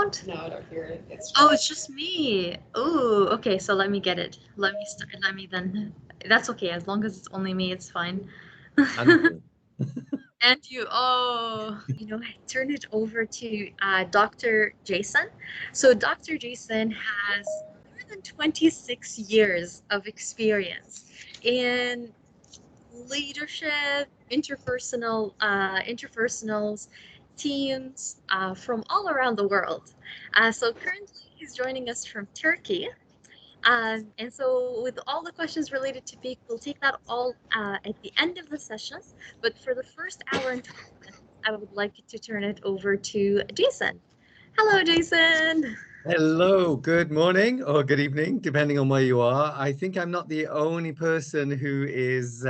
sound? No, I don't hear it. It's Oh, it's just me. Oh, okay. So let me get it. Let me start. Let me then. That's okay. As long as it's only me, it's fine. And you. And you, oh, I turn it over to Dr. Jason. So Dr. Jason has more than 26 years of experience in leadership, interpersonals, teams from all around the world. So currently he's joining us from Turkey. And so with all the questions related to peak, we'll take that all at the end of the sessions. But for the first hour and 20 minutes, I would like to turn it over to Jason. Hello, Jason. Hello, good morning or good evening, depending on where you are. I think I'm not the only person who is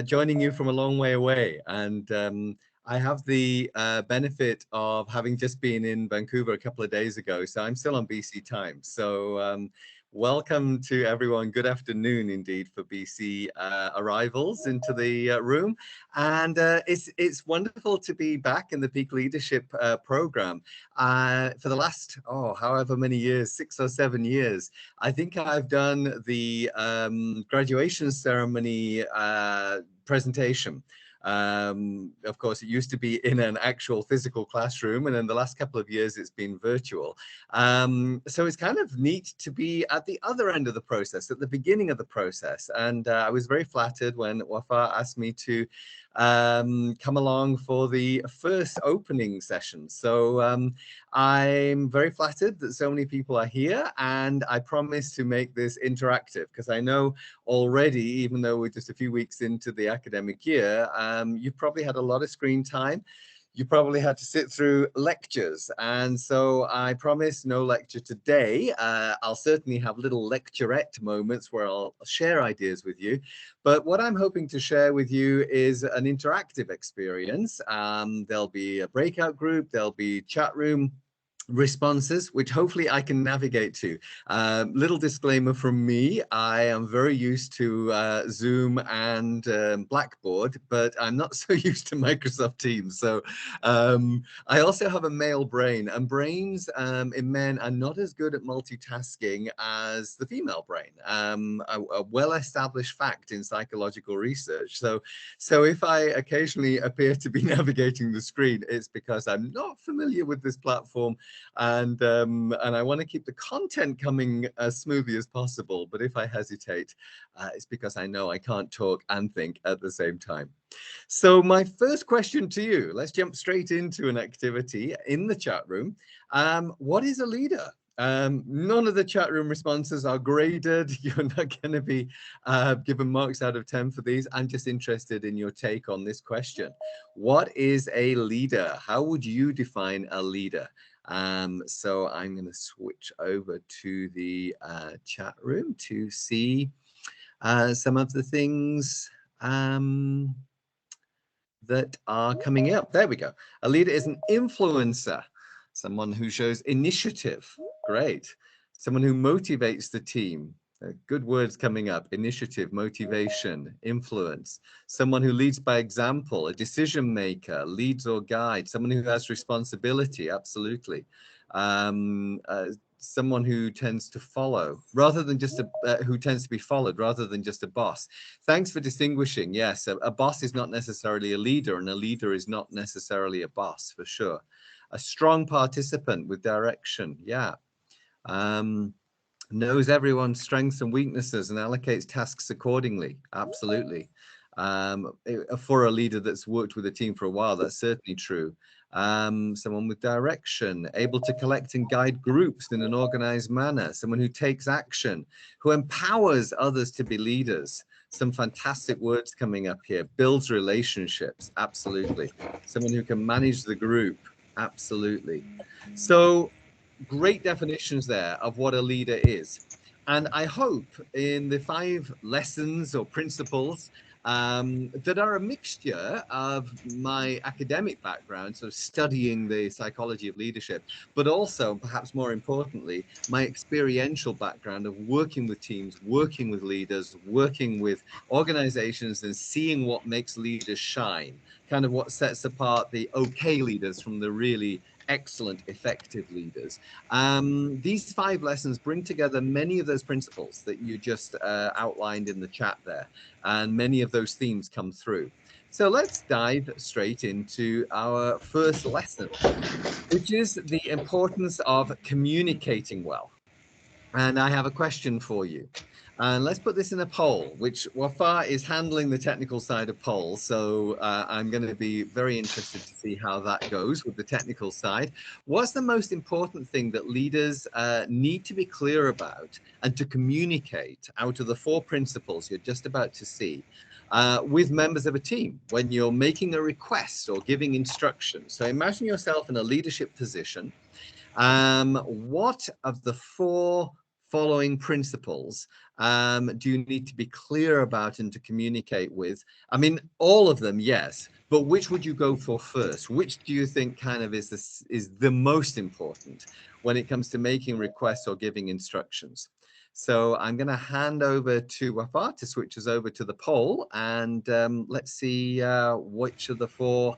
joining you from a long way away. And I have the benefit of having just been in Vancouver a couple of days ago. So I'm still on BC time. So welcome to everyone. Good afternoon indeed for BC arrivals into the room. And it's wonderful to be back in the Peak Leadership program. For the last, however many years, 6 or 7 years, I think I've done the graduation ceremony presentation. Of course, it used to be in an actual physical classroom, and in the last couple of years, it's been virtual. So it's kind of neat to be at the other end of the process, at the beginning of the process. And I was very flattered when Wafa asked me to come along for the first opening session. So I'm very flattered that so many people are here, and I promise to make this interactive because I know already, even though we're just a few weeks into the academic year, you've probably had a lot of screen time. You probably had to sit through lectures. And so I promise no lecture today. I'll certainly have little lecturette moments where I'll share ideas with you. But what I'm hoping to share with you is an interactive experience. There'll be a breakout group, there'll be chat room responses, which hopefully I can navigate to. Little disclaimer from me, I am very used to Zoom and Blackboard, but I'm not so used to Microsoft Teams. So I also have a male brain, and brains in men are not as good at multitasking as the female brain, a well-established fact in psychological research. So if I occasionally appear to be navigating the screen, it's because I'm not familiar with this platform. And I want to keep the content coming as smoothly as possible. But if I hesitate, it's because I know I can't talk and think at the same time. So my first question to you, let's jump straight into an activity in the chat room. What is a leader? None of the chat room responses are graded. You're not going to be given marks out of 10 for these. I'm just interested in your take on this question. What is a leader? How would you define a leader? So I'm going to switch over to the chat room to see some of the things that are coming up. There we go. A leader is an influencer, someone who shows initiative. Great. Someone who motivates the team. Good words coming up: initiative, motivation, influence. Someone who leads by example, a decision maker, leads or guides, someone who has responsibility, absolutely. Someone who tends to follow rather than just who tends to be followed rather than just a boss. Thanks for distinguishing. Yes, a boss is not necessarily a leader, and a leader is not necessarily a boss, for sure. A strong participant with direction. Yeah. Knows everyone's strengths and weaknesses and allocates tasks accordingly. Absolutely. For a leader that's worked with a team for a while, that's certainly true. Someone with direction, able to collect and guide groups in an organized manner, someone who takes action, who empowers others to be leaders. Some fantastic words coming up here. Builds relationships, absolutely. Someone who can manage the group, absolutely. So great definitions there of what a leader is. And I hope in the 5 lessons or principles that are a mixture of my academic background, so studying the psychology of leadership, but also, perhaps more importantly, my experiential background of working with teams, working with leaders, working with organizations, and seeing what makes leaders shine. kind of what sets apart the okay leaders from the really excellent, effective leaders. These 5 lessons bring together many of those principles that you just outlined in the chat there, and many of those themes come through. So let's dive straight into our first lesson, which is the importance of communicating well. And I have a question for you. And let's put this in a poll, which Wafa is handling the technical side of polls. So I'm going to be very interested to see how that goes with the technical side. What's the most important thing that leaders need to be clear about and to communicate out of the 4 principles you're just about to see with members of a team when you're making a request or giving instructions? So imagine yourself in a leadership position. What of the 4 following principles do you need to be clear about and to communicate with? I mean, all of them, yes, but which would you go for first? Which do you think kind of is the most important when it comes to making requests or giving instructions? So I'm going to hand over to Wafaa to switch us over to the poll, and let's see which of the 4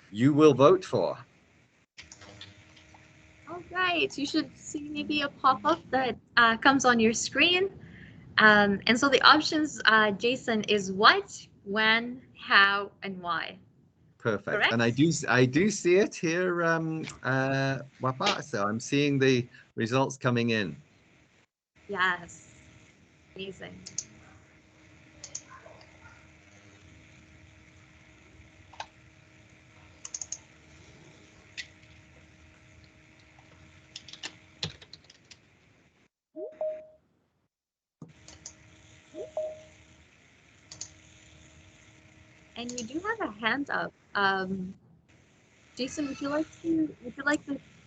you will vote for. All right, you should see maybe a pop-up that comes on your screen. And so the options, Jason, is what, when, how, and why. Perfect. Correct? And I do see it here, Wapa. So I'm seeing the results coming in. Yes. Amazing. And we do have a hand up. Jason, would you like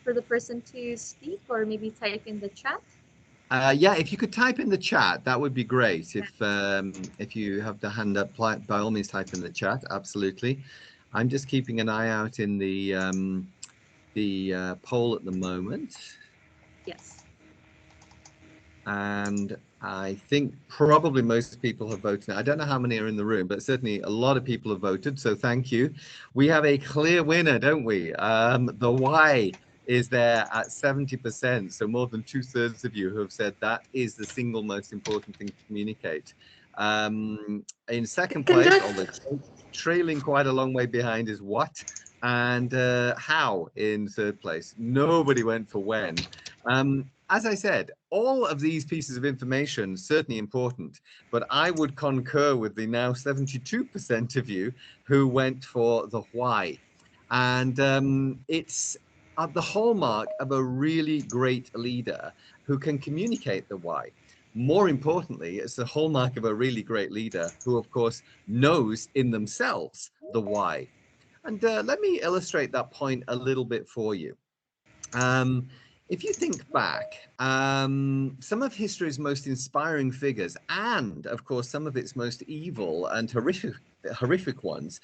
for the person to speak or maybe type in the chat? Yeah, if you could type in the chat, that would be great. If you have the hand up, by all means, type in the chat. Absolutely. I'm just keeping an eye out in the poll at the moment. Yes. And I think probably most people have voted. I don't know how many are in the room, but certainly a lot of people have voted. So thank you. We have a clear winner, don't we? The why is there at 70%. So more than 2/3 of you who have said that is the single most important thing to communicate. In second place, although trailing quite a long way behind, is what, and how in third place. Nobody went for when. As I said, all of these pieces of information certainly important, but I would concur with the now 72% of you who went for the why. And it's the hallmark of a really great leader who can communicate the why. More importantly, it's the hallmark of a really great leader who, of course, knows in themselves the why. And let me illustrate that point a little bit for you. If you think back, some of history's most inspiring figures, and of course some of its most evil and horrific ones,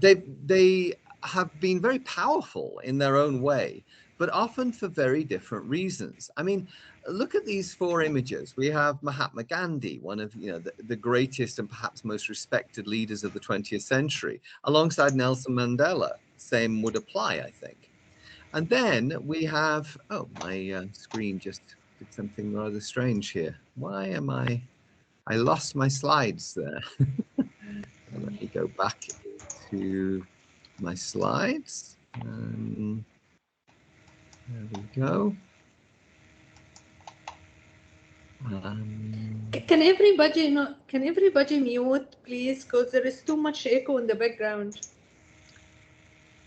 they have been very powerful in their own way, but often for very different reasons. I mean, look at these 4 images. We have Mahatma Gandhi, one of the greatest and perhaps most respected leaders of the 20th century, alongside Nelson Mandela. Same would apply, I think. And then we have, oh, my screen just did something rather strange here. Why am I lost my slides there. Let me go back to my slides. There we go. Can everybody mute, please? Because there is too much echo in the background.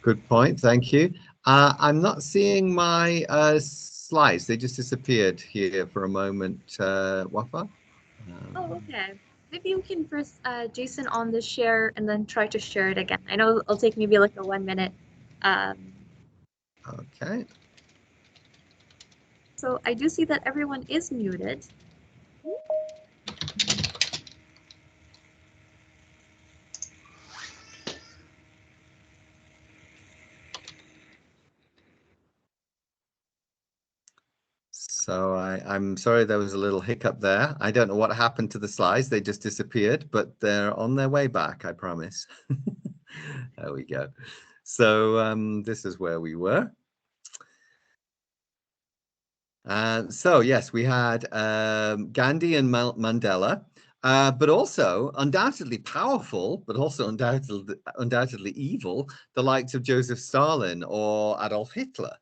Good point. Thank you. I'm not seeing my slides. They just disappeared here for a moment. Wafa? Oh, okay. Maybe we can first, Jason, on the share and then try to share it again. I know it'll take maybe like a 1 minute. Okay. So I do see that everyone is muted. So I'm sorry there was a little hiccup there. I don't know what happened to the slides. They just disappeared, but they're on their way back, I promise. There we go. So this is where we were. So yes, we had Gandhi and Mandela, but also undoubtedly powerful, but also undoubtedly evil, the likes of Joseph Stalin or Adolf Hitler.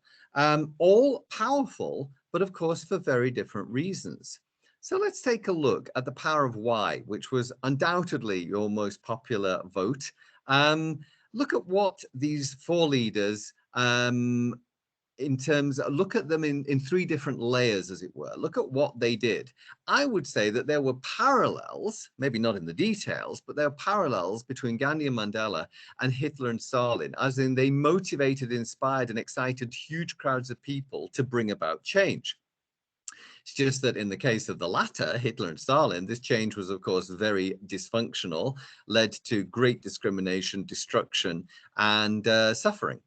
All powerful, but of course for very different reasons. So let's take a look at the power of why, which was undoubtedly your most popular vote. Look at what these four leaders in terms of, look at them in three different layers, as it were. Look at what they did. I would say that there were parallels, maybe not in the details, but there are parallels between Gandhi and Mandela and Hitler and Stalin, as in they motivated, inspired, and excited huge crowds of people to bring about change. It's just that in the case of the latter, Hitler and Stalin, this change was, of course, very dysfunctional, led to great discrimination, destruction, and suffering.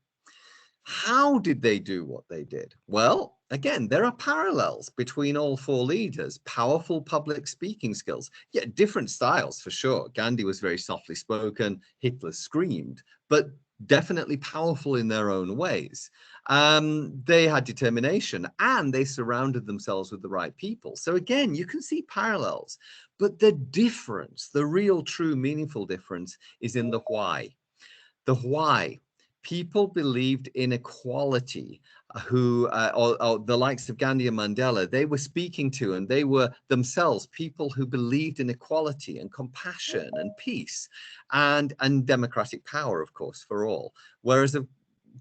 How did they do what they did? Well, again, there are parallels between all four leaders. Powerful public speaking skills, yet different styles for sure. Gandhi was very softly spoken, Hitler screamed, but definitely powerful in their own ways. They had determination and they surrounded themselves with the right people. So again, you can see parallels, but the difference, the real, true, meaningful difference is in the why. The why. People believed in equality, or the likes of Gandhi and Mandela, they were speaking to, and they were themselves people who believed in equality and compassion and peace and democratic power, of course, for all. Whereas, of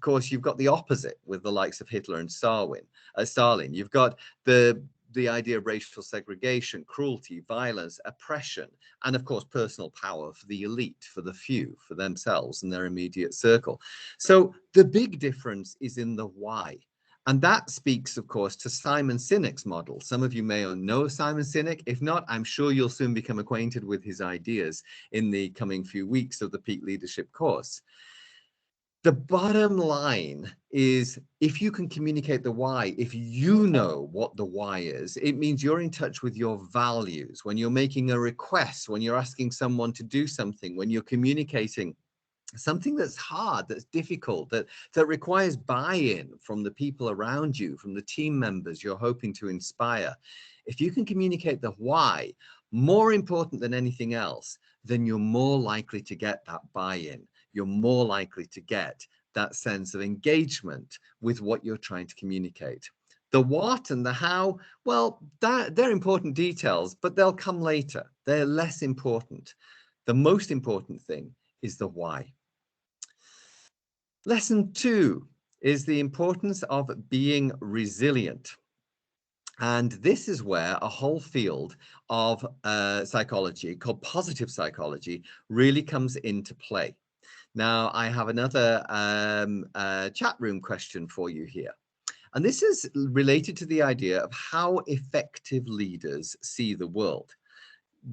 course, you've got the opposite with the likes of Hitler and Stalin. You've got the idea of racial segregation, cruelty, violence, oppression, and of course, personal power for the elite, for the few, for themselves and their immediate circle. So the big difference is in the why. And that speaks, of course, to Simon Sinek's model. Some of you may know Simon Sinek. If not, I'm sure you'll soon become acquainted with his ideas in the coming few weeks of the Peak Leadership course. The bottom line is, if you can communicate the why, if you know what the why is, it means you're in touch with your values. When you're making a request, when you're asking someone to do something, when you're communicating something that's hard, that's difficult, that requires buy-in from the people around you, from the team members you're hoping to inspire. If you can communicate the why, more important than anything else, then you're more likely to get that buy-in. You're more likely to get that sense of engagement with what you're trying to communicate. The what and the how, well, they're important details, but they'll come later. They're less important. The most important thing is the why. Lesson 2 is the importance of being resilient. And this is where a whole field of psychology called positive psychology really comes into play. Now, I have another chat room question for you here. And this is related to the idea of how effective leaders see the world.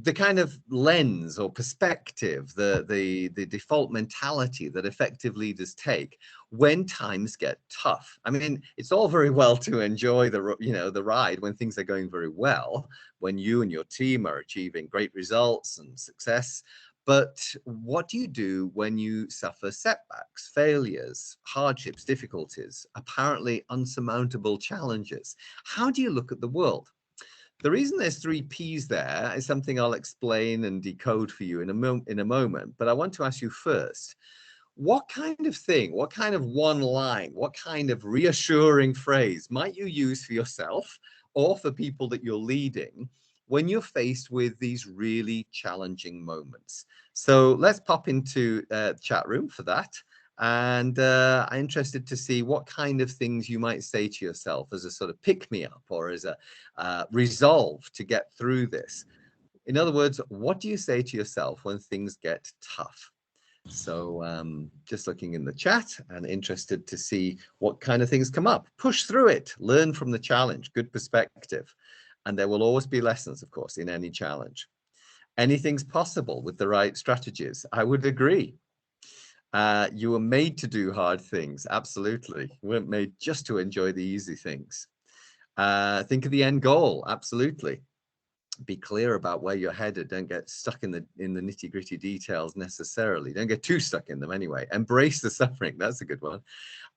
The kind of lens or perspective, the default mentality that effective leaders take when times get tough. I mean, it's all very well to enjoy the ride when things are going very well, when you and your team are achieving great results and success. But what do you do when you suffer setbacks, failures, hardships, difficulties, apparently unsurmountable challenges? How do you look at the world? The reason there's 3 P's there is something I'll explain and decode for you in a moment. But I want to ask you first, what kind of thing, what kind of one line, what kind of reassuring phrase might you use for yourself or for people that you're leading when you're faced with these really challenging moments? So let's pop into the chat room for that. And I'm interested to see what kind of things you might say to yourself as a sort of pick-me-up or as a resolve to get through this. In other words, what do you say to yourself when things get tough? So just looking in the chat and interested to see what kind of things come up. Push through it, learn from the challenge, good perspective. And there will always be lessons, of course, in any challenge. Anything's possible with the right strategies. I would agree. You were made to do hard things. Absolutely. You weren't made just to enjoy the easy things. Think of the end goal. Absolutely. Be clear about where you're headed. Don't get stuck in the nitty-gritty details necessarily. Don't get too stuck in them anyway. Embrace the suffering. That's a good one.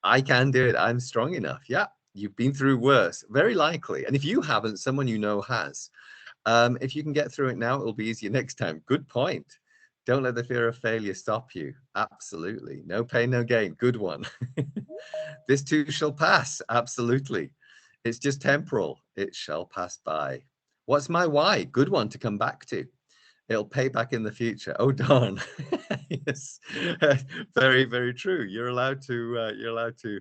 I can do it. I'm strong enough. Yeah, you've been through worse, very likely. And if you haven't, someone you know has. If you can get through it now, it'll be easier next time. Good point. Don't let the fear of failure stop you. Absolutely. No pain, no gain. Good one. This too shall pass. Absolutely. It's just temporal. It shall pass by. What's my why? Good one to come back to. It'll pay back in the future. Oh darn. Yes. Very, very true. You're allowed to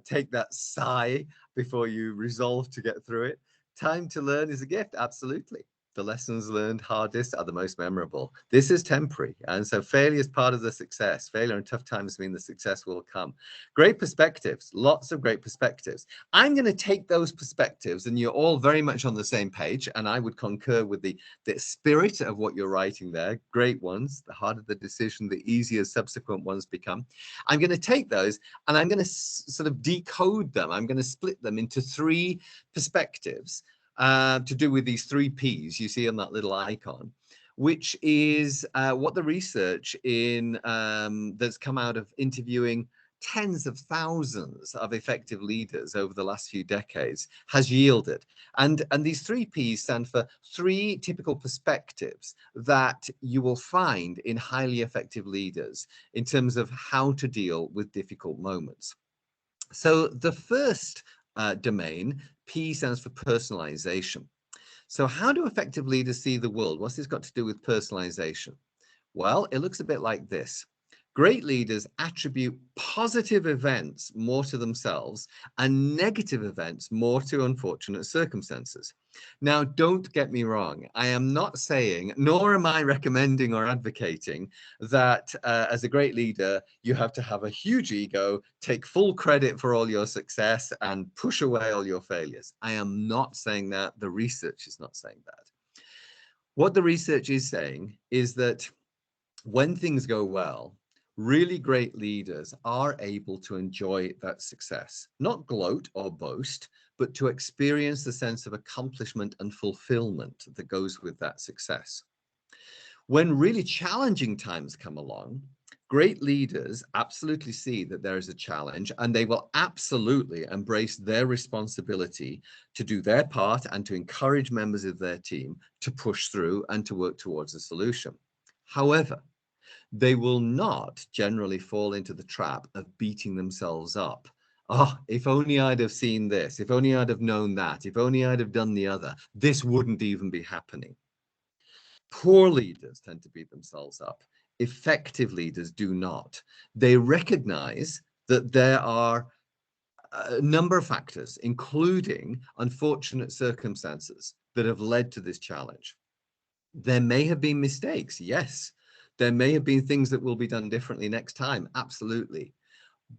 take that sigh before you resolve to get through it. Time to learn is a gift. Absolutely. The lessons learned hardest are the most memorable. This is temporary. And so failure is part of the success. Failure and tough times mean the success will come. Great perspectives, lots of great perspectives. I'm going to take those perspectives, and you're all very much on the same page. And I would concur with the spirit of what you're writing there. Great ones. The harder the decision, the easier subsequent ones become. I'm going to take those and I'm going to sort of decode them. I'm going to split them into 3 perspectives. To do with these 3 Ps you see on that little icon, which is what the research that's come out of interviewing tens of thousands of effective leaders over the last few decades has yielded. And these 3 Ps stand for 3 typical perspectives that you will find in highly effective leaders in terms of how to deal with difficult moments. So the first domain, P, stands for personalization. So how do effective leaders see the world? What's this got to do with personalization? Well, it looks a bit like this. Great leaders attribute positive events more to themselves and negative events more to unfortunate circumstances. Now, don't get me wrong. I am not saying, nor am I recommending or advocating that as a great leader, you have to have a huge ego, take full credit for all your success and push away all your failures. I am not saying that. The research is not saying that. What the research is saying is that when things go well, really great leaders are able to enjoy that success, not gloat or boast, but to experience the sense of accomplishment and fulfillment that goes with that success. When really challenging times come along, great leaders absolutely see that there is a challenge, and they will absolutely embrace their responsibility to do their part and to encourage members of their team to push through and to work towards a solution. However, they will not generally fall into the trap of beating themselves up. Oh, if only I'd have seen this, if only I'd have known that, if only I'd have done the other, this wouldn't even be happening. Poor leaders tend to beat themselves up. Effective leaders do not. They recognize that there are a number of factors, including unfortunate circumstances, that have led to this challenge. There may have been mistakes, yes. There may have been things that will be done differently next time, absolutely.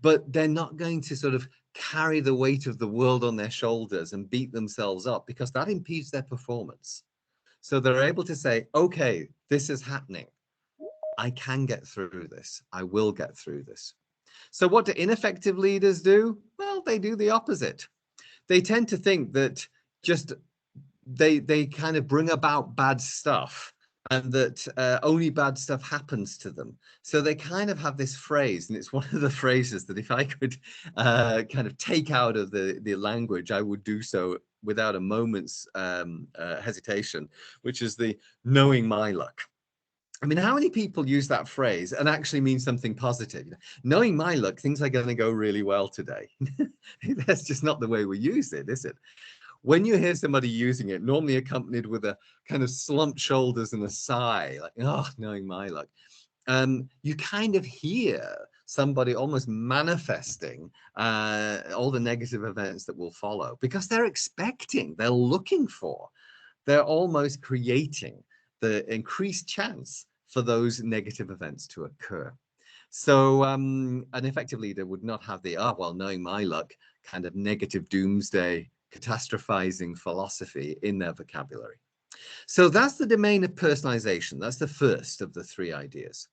But they're not going to sort of carry the weight of the world on their shoulders and beat themselves up, because that impedes their performance. So they're able to say, okay, this is happening. I can get through this. I will get through this. So what do ineffective leaders do? Well, they do the opposite. They tend to think that just they kind of bring about bad stuff, and that only bad stuff happens to them. So they kind of have this phrase, and it's one of the phrases that if I could kind of take out of the language, I would do so without a moment's hesitation, which is the knowing my luck. I mean, how many people use that phrase and actually mean something positive? Knowing my luck, things are going to go really well today. That's just not the way we use it, is it? When you hear somebody using it, normally accompanied with a kind of slumped shoulders and a sigh, like, oh, knowing my luck, you kind of hear somebody almost manifesting all the negative events that will follow, because they're expecting, they're looking for, they're almost creating the increased chance for those negative events to occur. So an effective leader would not have the, well, knowing my luck, kind of negative doomsday catastrophizing philosophy in their vocabulary. So that's the domain of personalization. That's the first of the 3 ideas.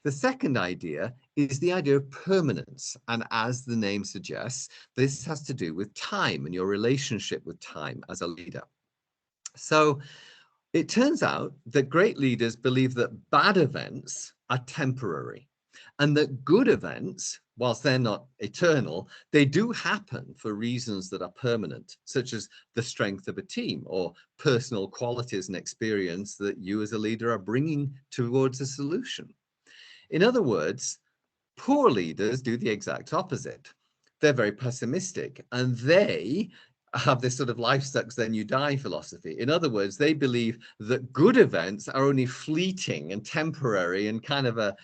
The second idea is the idea of permanence. And as the name suggests, this has to do with time and your relationship with time as a leader. So it turns out that great leaders believe that bad events are temporary and that good events, whilst they're not eternal, they do happen for reasons that are permanent, such as the strength of a team or personal qualities and experience that you as a leader are bringing towards a solution. In other words, poor leaders do the exact opposite. They're very pessimistic and they have this sort of life sucks then you die philosophy. In other words, they believe that good events are only fleeting and temporary and kind of a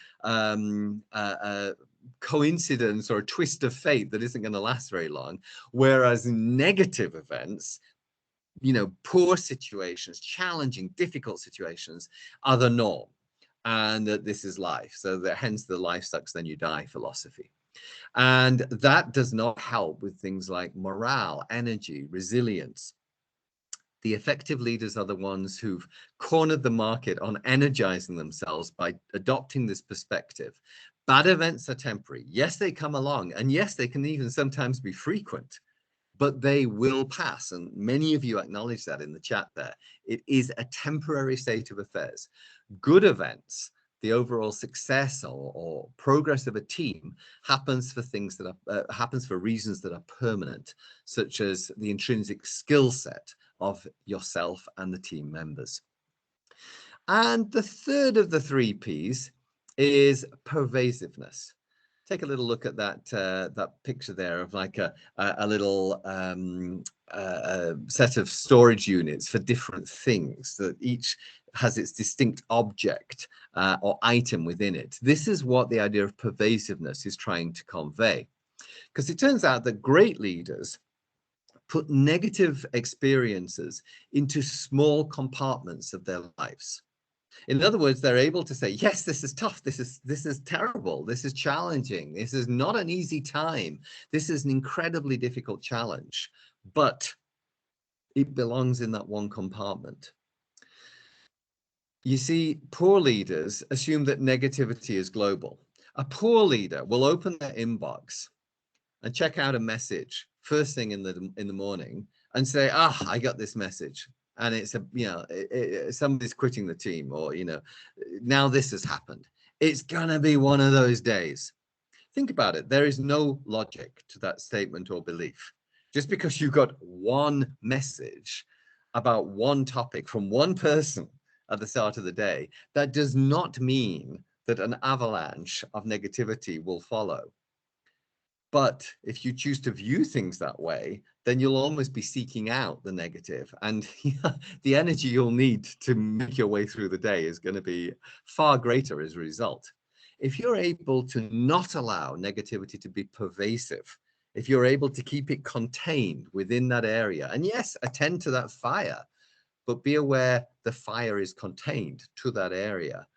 coincidence or a twist of fate that isn't going to last very long. Whereas negative events, poor situations, challenging, difficult situations are the norm. And that this is life. So that hence the life sucks then you die philosophy. And that does not help with things like morale, energy, resilience. The effective leaders are the ones who've cornered the market on energizing themselves by adopting this perspective. Bad events are temporary. Yes, they come along. And yes, they can even sometimes be frequent, but they will pass. And many of you acknowledge that in the chat there. It is a temporary state of affairs. Good events, the overall success or progress of a team happens for things that are happens for reasons that are permanent, such as the intrinsic skill set of yourself and the team members. And the third of the 3 P's is pervasiveness. Take a little look at that picture there of like a little set of storage units for different things that each has its distinct object or item within it. This is what the idea of pervasiveness is trying to convey, because it turns out that great leaders put negative experiences into small compartments of their lives. In other words, they're able to say, yes, this is tough. This is terrible. This is challenging. This is not an easy time. This is an incredibly difficult challenge, but it belongs in that one compartment. You see, poor leaders assume that negativity is global. A poor leader will open their inbox and check out a message first thing in the morning and say, I got this message. And it's somebody's quitting the team, or, now this has happened. It's going to be one of those days. Think about it. There is no logic to that statement or belief. Just because you got one message about one topic from one person at the start of the day, that does not mean that an avalanche of negativity will follow. But if you choose to view things that way, then you'll almost be seeking out the negative, and the energy you'll need to make your way through the day is going to be far greater as a result. If you're able to not allow negativity to be pervasive, if you're able to keep it contained within that area, and yes, attend to that fire, but be aware the fire is contained to that area,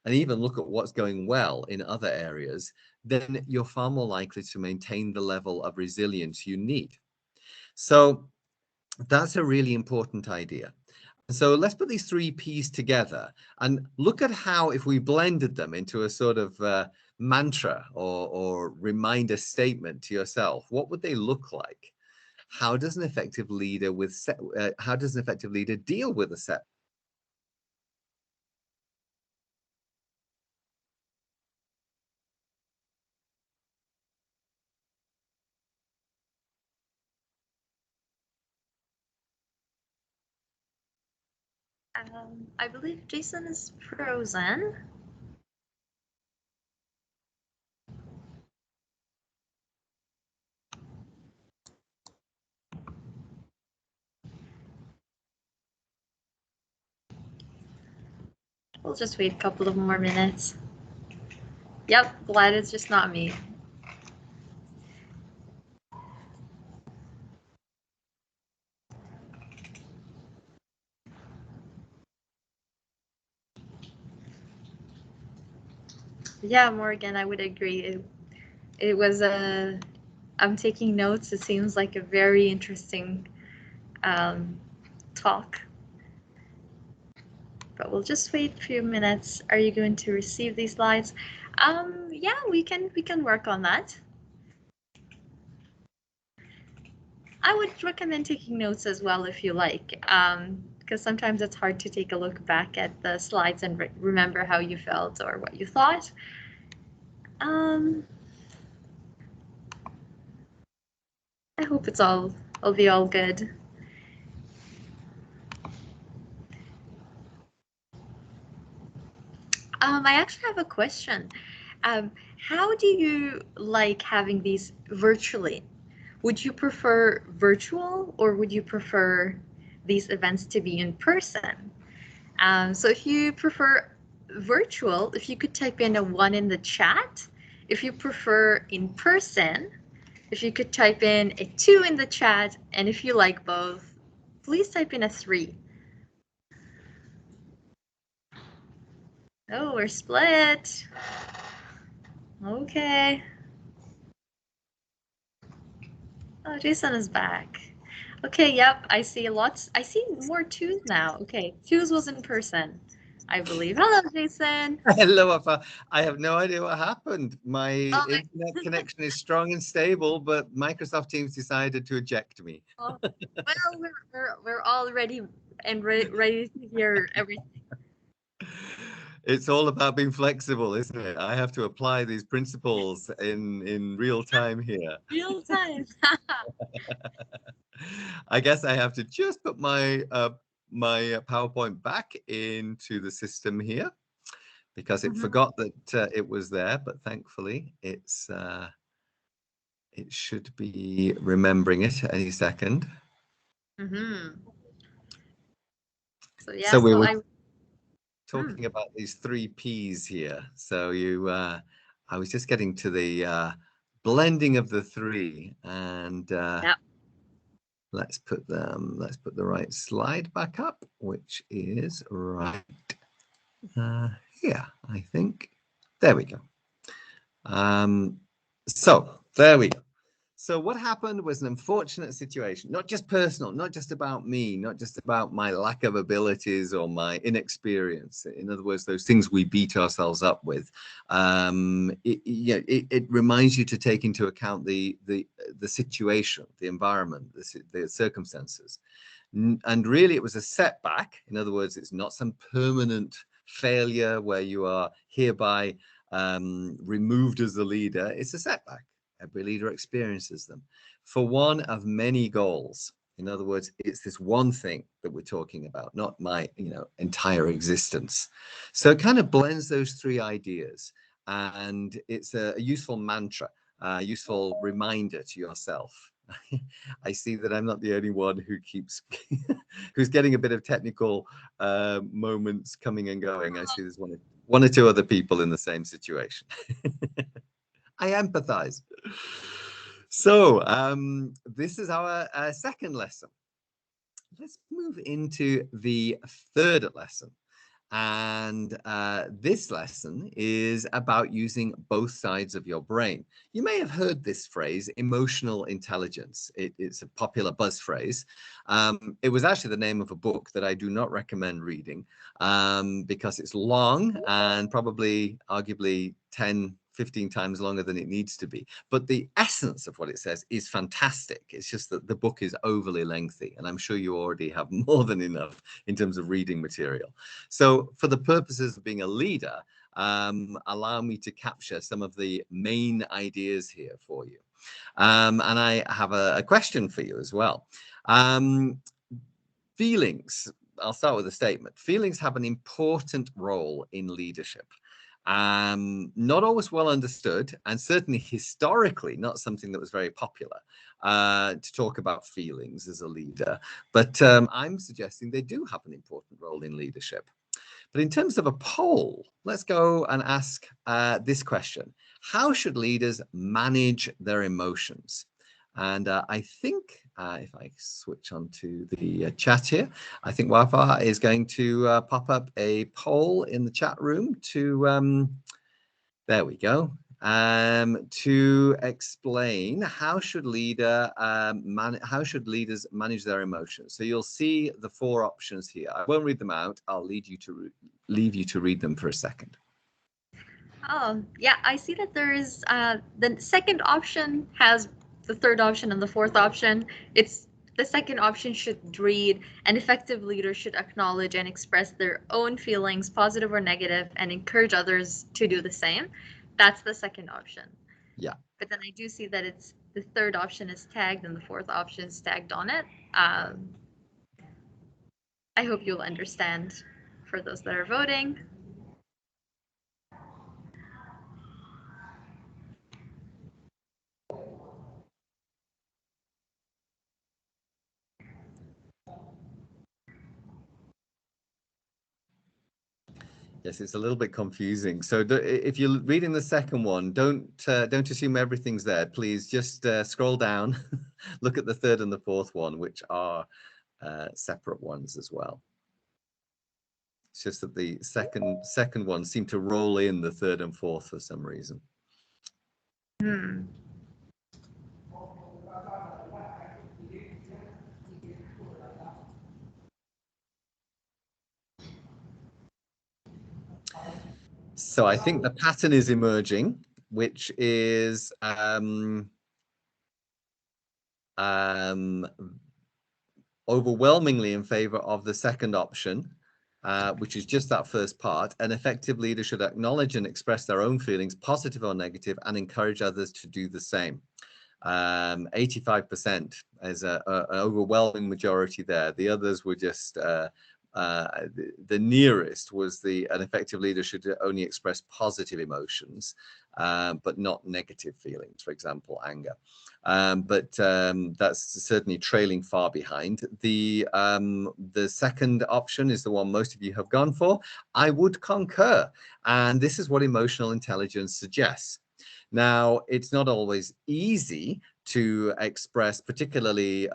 and even look at what's going well in other areas, then you're far more likely to maintain the level of resilience you need. So that's a really important idea. So let's put these 3 P's together and look at how, if we blended them into a sort of mantra or reminder statement to yourself, what would they look like? How does an effective leader deal with a set? I believe Jason is frozen. We'll just wait a couple of more minutes. Yep, glad it's just not me. Yeah, Morgan, I would agree. It was I'm taking notes. It seems like a very interesting talk. But we'll just wait a few minutes. Are you going to receive these slides? Yeah, we can work on that. I would recommend taking notes as well if you like, because sometimes it's hard to take a look back at the slides and remember how you felt or what you thought. I hope it'll be all good. I actually have a question. How do you like having these virtually? Would you prefer virtual or would you prefer these events to be in person? So if you prefer virtual, if you could type in a 1 in the chat. If you prefer in person, if you could type in a 2 in the chat. And if you like both, please type in a 3. Oh, we're split. Okay. Oh, Jason is back. Okay, yep, I see lots. I see more 2s now. Okay, 2s was in person, I believe. Hello, Jason. Hello, Afa. I have no idea what happened. My Oh, internet connection is strong and stable, but Microsoft Teams decided to eject me. well, we're all ready and ready to hear everything. It's all about being flexible, isn't it? I have to apply these principles in real time here. Real time. I guess I have to just put my PowerPoint back into the system here because it forgot that it was there, but thankfully it should be remembering it any second. So yeah, so we so were talking about these 3 Ps here. So I was just getting to the blending of the 3, and yep. let's put the right slide back up, which is right here, I think. There we go. So there we go. So what happened was an unfortunate situation, not just personal, not just about me, not just about my lack of abilities or my inexperience. In other words, those things we beat ourselves up with. It reminds you to take into account the situation, the environment, the circumstances. And really, it was a setback. In other words, it's not some permanent failure where you are hereby removed as the leader. It's a setback. Every leader experiences them for one of many goals. In other words, it's this one thing that we're talking about, not my entire existence. So it kind of blends those 3 ideas, and it's a useful mantra, a useful reminder to yourself. I see that I'm not the only one who keeps who's getting a bit of technical moments coming and going. I see there's one or 2 other people in the same situation. I empathize. So this is our second lesson. Let's move into the third lesson. And this lesson is about using both sides of your brain. You may have heard this phrase, emotional intelligence. It's a popular buzz phrase. It was actually the name of a book that I do not recommend reading because it's long and probably arguably 10-15 times longer than it needs to be. But the essence of what it says is fantastic. It's just that the book is overly lengthy, and I'm sure you already have more than enough in terms of reading material. So for the purposes of being a leader, allow me to capture some of the main ideas here for you. And I have a question for you as well. Feelings. I'll start with a statement. Feelings have an important role in leadership. Not always well understood, and certainly historically not something that was very popular to talk about feelings as a leader. But I'm suggesting they do have an important role in leadership. But in terms of a poll, let's go and ask this question. How should leaders manage their emotions? And I think if I switch on to the chat here, I think Wafa is going to pop up a poll in the chat room to, there we go, to explain how should leaders manage their emotions. So you'll see the 4 options here. I won't read them out. I'll leave you to read them for a second. Oh, yeah, I see that there's the second option has the third option and the fourth option. It's the second option should read, an effective leader should acknowledge and express their own feelings, positive or negative, and encourage others to do the same. That's the second option. Yeah. But then I do see that it's the third option is tagged and the fourth option is tagged on it. I hope you'll understand for those that are voting. Yes, it's a little bit confusing. So if you're reading the second one, don't assume everything's there. Please just scroll down, look at the third and the fourth one, which are separate ones as well. It's just that the second one seemed to roll in the third and fourth for some reason. So I think the pattern is emerging, which is overwhelmingly in favor of the second option, which is just that first part. An effective leader should acknowledge and express their own feelings, positive or negative, and encourage others to do the same. 85% is an overwhelming majority there. The others were just the nearest was an effective leader should only express positive emotions, but not negative feelings, for example, anger. But that's certainly trailing far behind. The second option is the one most of you have gone for. I would concur. And this is what emotional intelligence suggests. Now, it's not always easy to express particularly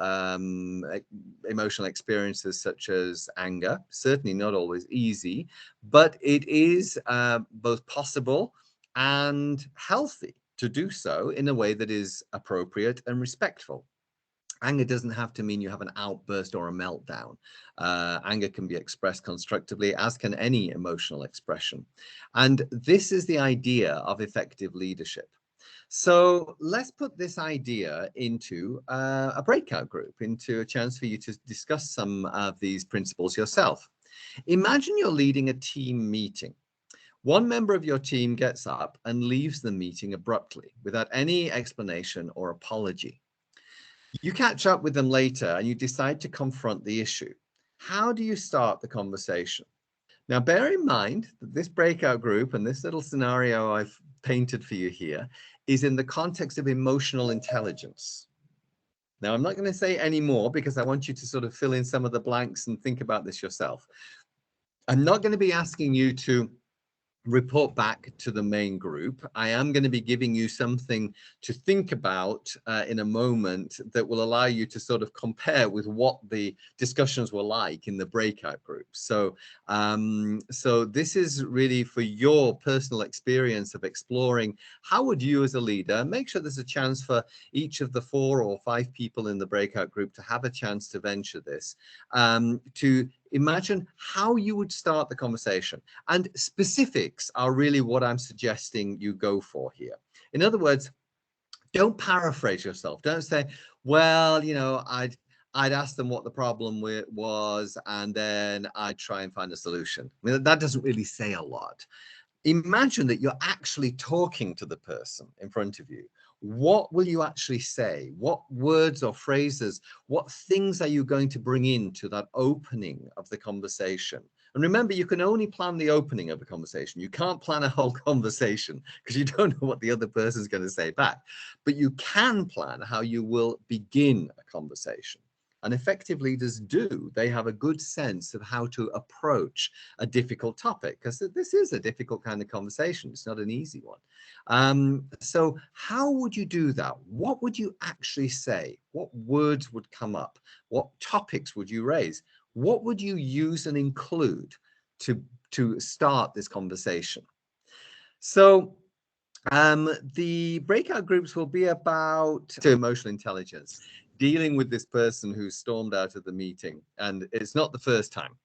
emotional experiences such as anger, certainly not always easy, but it is both possible and healthy to do so in a way that is appropriate and respectful. Anger doesn't have to mean you have an outburst or a meltdown. Anger can be expressed constructively, as can any emotional expression. And this is the idea of effective leadership. So let's put this idea into a breakout group, into a chance for you to discuss some of these principles yourself. Imagine you're leading a team meeting. One member of your team gets up and leaves the meeting abruptly without any explanation or apology. You catch up with them later and you decide to confront the issue. How do you start the conversation? Now, bear in mind that this breakout group and this little scenario I've painted for you here is in the context of emotional intelligence. Now, I'm not going to say any more because I want you to sort of fill in some of the blanks and think about this yourself. I'm not going to be asking you to report back to the main group. I am going to be giving you something to think about in a moment that will allow you to sort of compare with what the discussions were like in the breakout group. So, so this is really for your personal experience of exploring how would you as a leader make sure there's a chance for each of the 4 or 5 people in the breakout group to have a chance to venture this, to imagine how you would start the conversation. And specifics are really what I'm suggesting you go for here. In other words, don't paraphrase yourself. Don't say, well, you know, I'd ask them what the problem was, and then I'd try and find a solution. I mean, that doesn't really say a lot. Imagine that you're actually talking to the person in front of you. What will you actually say? What words or phrases, what things are you going to bring into that opening of the conversation? And remember, you can only plan the opening of a conversation. You can't plan a whole conversation because you don't know what the other person's going to say back. But you can plan how you will begin a conversation. And effective leaders do. They have a good sense of how to approach a difficult topic, because this is a difficult kind of conversation. It's not an easy one. So how would you do that? What would you actually say? What words would come up? What topics would you raise? What would you use and include to start this conversation? So the breakout groups will be about emotional intelligence, dealing with this person who stormed out of the meeting. And it's not the first time.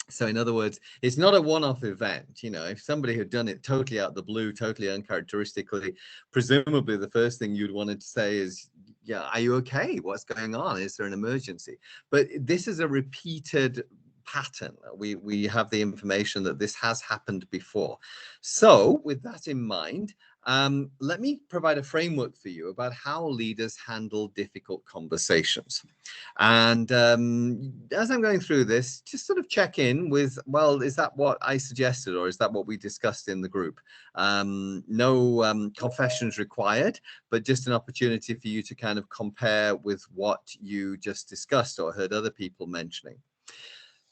So in other words, it's not a one-off event. You know, if somebody had done it totally out of the blue, totally uncharacteristically, presumably the first thing you'd wanted to say is, yeah, are you okay? What's going on? Is there an emergency? But this is a repeated pattern. We have the information that this has happened before. So with that in mind, let me provide a framework for you about how leaders handle difficult conversations. And as I'm going through this, just sort of check in with, well, is that what I suggested, or is that what we discussed in the group? No confessions required, but just an opportunity for you to kind of compare with what you just discussed or heard other people mentioning.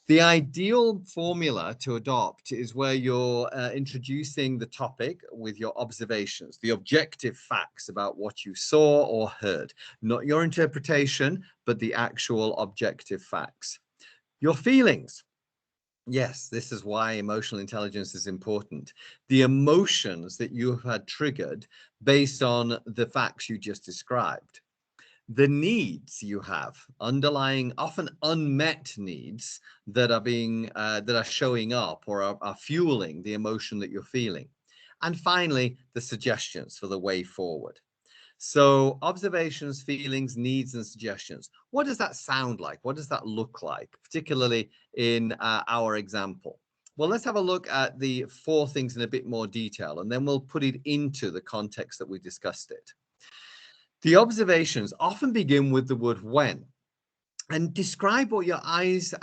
The ideal formula to adopt is where you're introducing the topic with your observations, the objective facts about what you saw or heard, not your interpretation, but the actual objective facts. Your feelings. Yes, this is why emotional intelligence is important. The emotions that you have had triggered based on the facts you just described. The needs you have, underlying, often unmet needs that are being that are showing up or are fueling the emotion that you're feeling. And finally, the suggestions for the way forward. So observations, feelings, needs, and suggestions. What does that sound like? What does that look like, particularly in our example? Well, let's have a look at the 4 things in a bit more detail, and then we'll put it into the context that we discussed it. The observations often begin with the word when, and describe what your eyes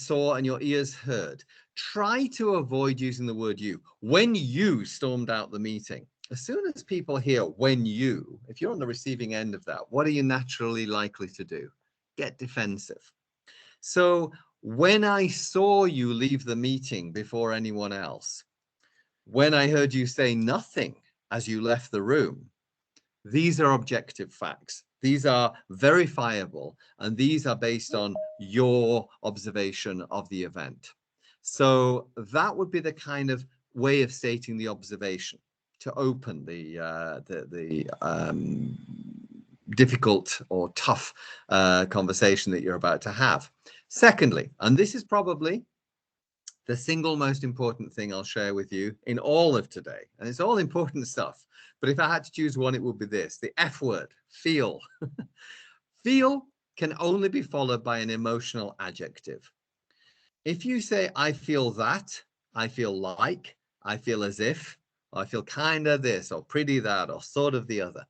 saw and your ears heard. Try to avoid using the word you. When you stormed out the meeting, as soon as people hear when you, if you're on the receiving end of that, what are you naturally likely to do? Get defensive. So when I saw you leave the meeting before anyone else, when I heard you say nothing as you left the room, these are objective facts. These are verifiable, and these are based on your observation of the event. So that would be the kind of way of stating the observation to open the difficult or tough conversation that you're about to have. Secondly, and this is probably the single most important thing I'll share with you in all of today, and it's all important stuff, but if I had to choose one, it would be this, the F word, feel. Feel can only be followed by an emotional adjective. If you say, I feel that, I feel like, I feel as if, I feel kind of this, or pretty that, or sort of the other,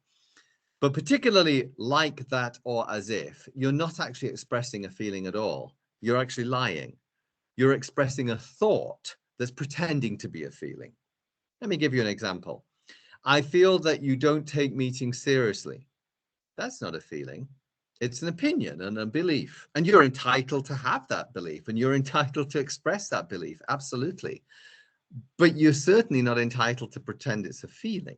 but particularly like that or as if, you're not actually expressing a feeling at all. You're actually lying. You're expressing a thought that's pretending to be a feeling. Let me give you an example. I feel that you don't take meetings seriously. That's not a feeling. It's an opinion and a belief. And you're entitled to have that belief, and you're entitled to express that belief. Absolutely. But you're certainly not entitled to pretend it's a feeling.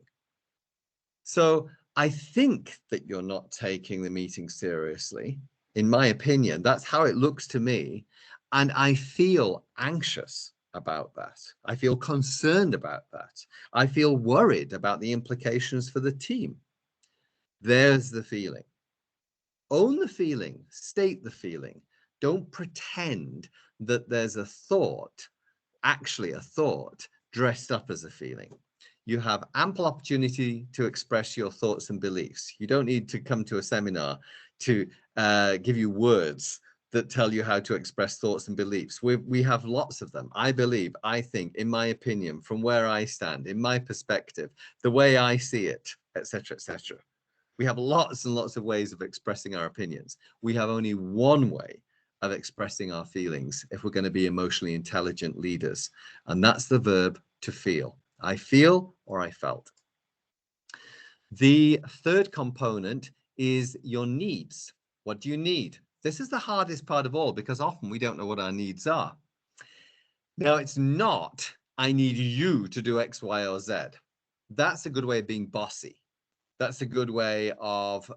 So I think that you're not taking the meeting seriously. In my opinion, that's how it looks to me. And I feel anxious about that. I feel concerned about that. I feel worried about the implications for the team. There's the feeling. Own the feeling, state the feeling. Don't pretend that there's a thought, actually a thought, dressed up as a feeling. You have ample opportunity to express your thoughts and beliefs. You don't need to come to a seminar to give you words that tell you how to express thoughts and beliefs. We have lots of them. I believe, I think, in my opinion, from where I stand, in my perspective, the way I see it, etc., etc. We have lots and lots of ways of expressing our opinions. We have only one way of expressing our feelings if we're going to be emotionally intelligent leaders, and that's the verb to feel. I feel or I felt. The third component is your needs. What do you need? This is the hardest part of all, because often we don't know what our needs are. Now, it's not, I need you to do X, Y, or Z. That's a good way of being bossy. That's a good way of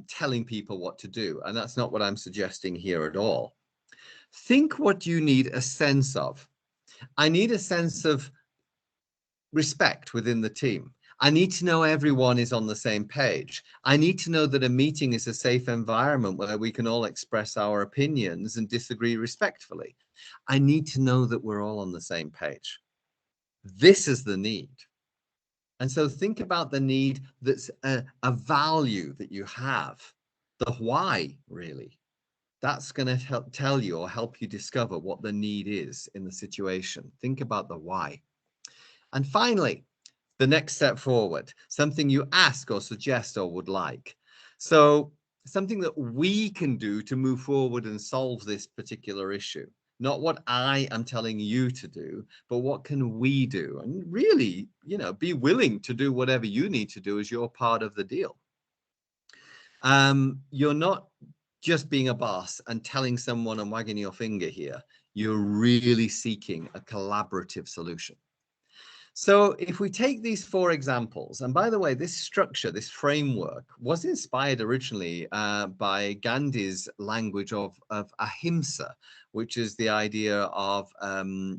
telling people what to do. And that's not what I'm suggesting here at all. Think what you need a sense of. I need a sense of respect within the team. I need to know everyone is on the same page. I need to know that a meeting is a safe environment where we can all express our opinions and disagree respectfully. I need to know that we're all on the same page. This is the need. And so think about the need that's a value that you have, the why, really. That's going to tell you or help you discover what the need is in the situation. Think about the why. And finally, the next step forward, something you ask or suggest or would like. So something that we can do to move forward and solve this particular issue. Not what I am telling you to do, but what can we do? And really, you know, be willing to do whatever you need to do as you're part of the deal. You're not just being a boss and telling someone and wagging your finger here. You're really seeking a collaborative solution. So if we take these 4 examples, and by the way, this structure, this framework was inspired originally by Gandhi's language of ahimsa, which is the idea of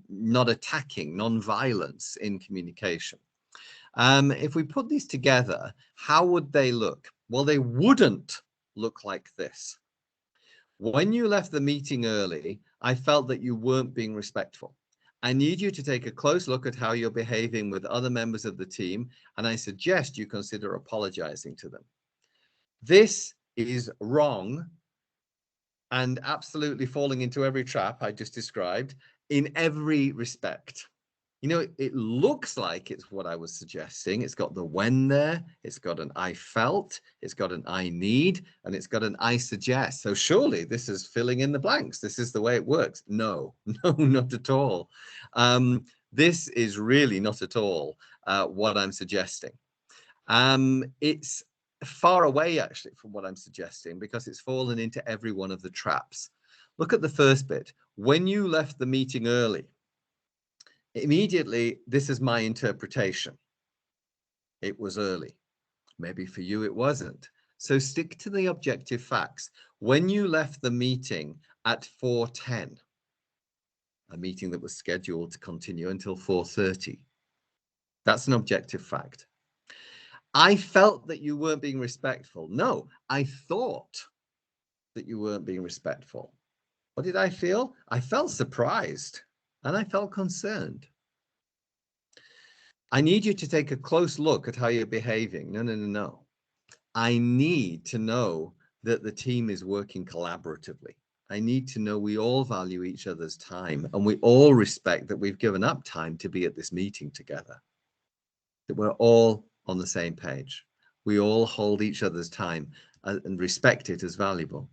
not attacking, non-violence in communication. If we put these together, how would they look? Well, they wouldn't look like this. When you left the meeting early, I felt that you weren't being respectful. I need you to take a close look at how you're behaving with other members of the team, and I suggest you consider apologizing to them. This is wrong and absolutely falling into every trap I just described in every respect. You know, it looks like it's what I was suggesting. It's got the when there, it's got an I felt, it's got an I need, and it's got an I suggest. So surely this is filling in the blanks. This is the way it works. No, no, not at all. This is really not at all what I'm suggesting. It's far away actually from what I'm suggesting because it's fallen into every one of the traps. Look at the first bit. When you left the meeting early, immediately, this is my interpretation. It was early. Maybe for you it wasn't. So stick to the objective facts. When you left the meeting at 4:10, a meeting that was scheduled to continue until 4:30, that's an objective fact. I felt that you weren't being respectful. No, I thought that you weren't being respectful. What did I feel? I felt surprised and I felt concerned. I need you to take a close look at how you're behaving. No, no, no, no. I need to know that the team is working collaboratively. I need to know we all value each other's time and we all respect that we've given up time to be at this meeting together, that we're all on the same page. We all hold each other's time and respect it as valuable.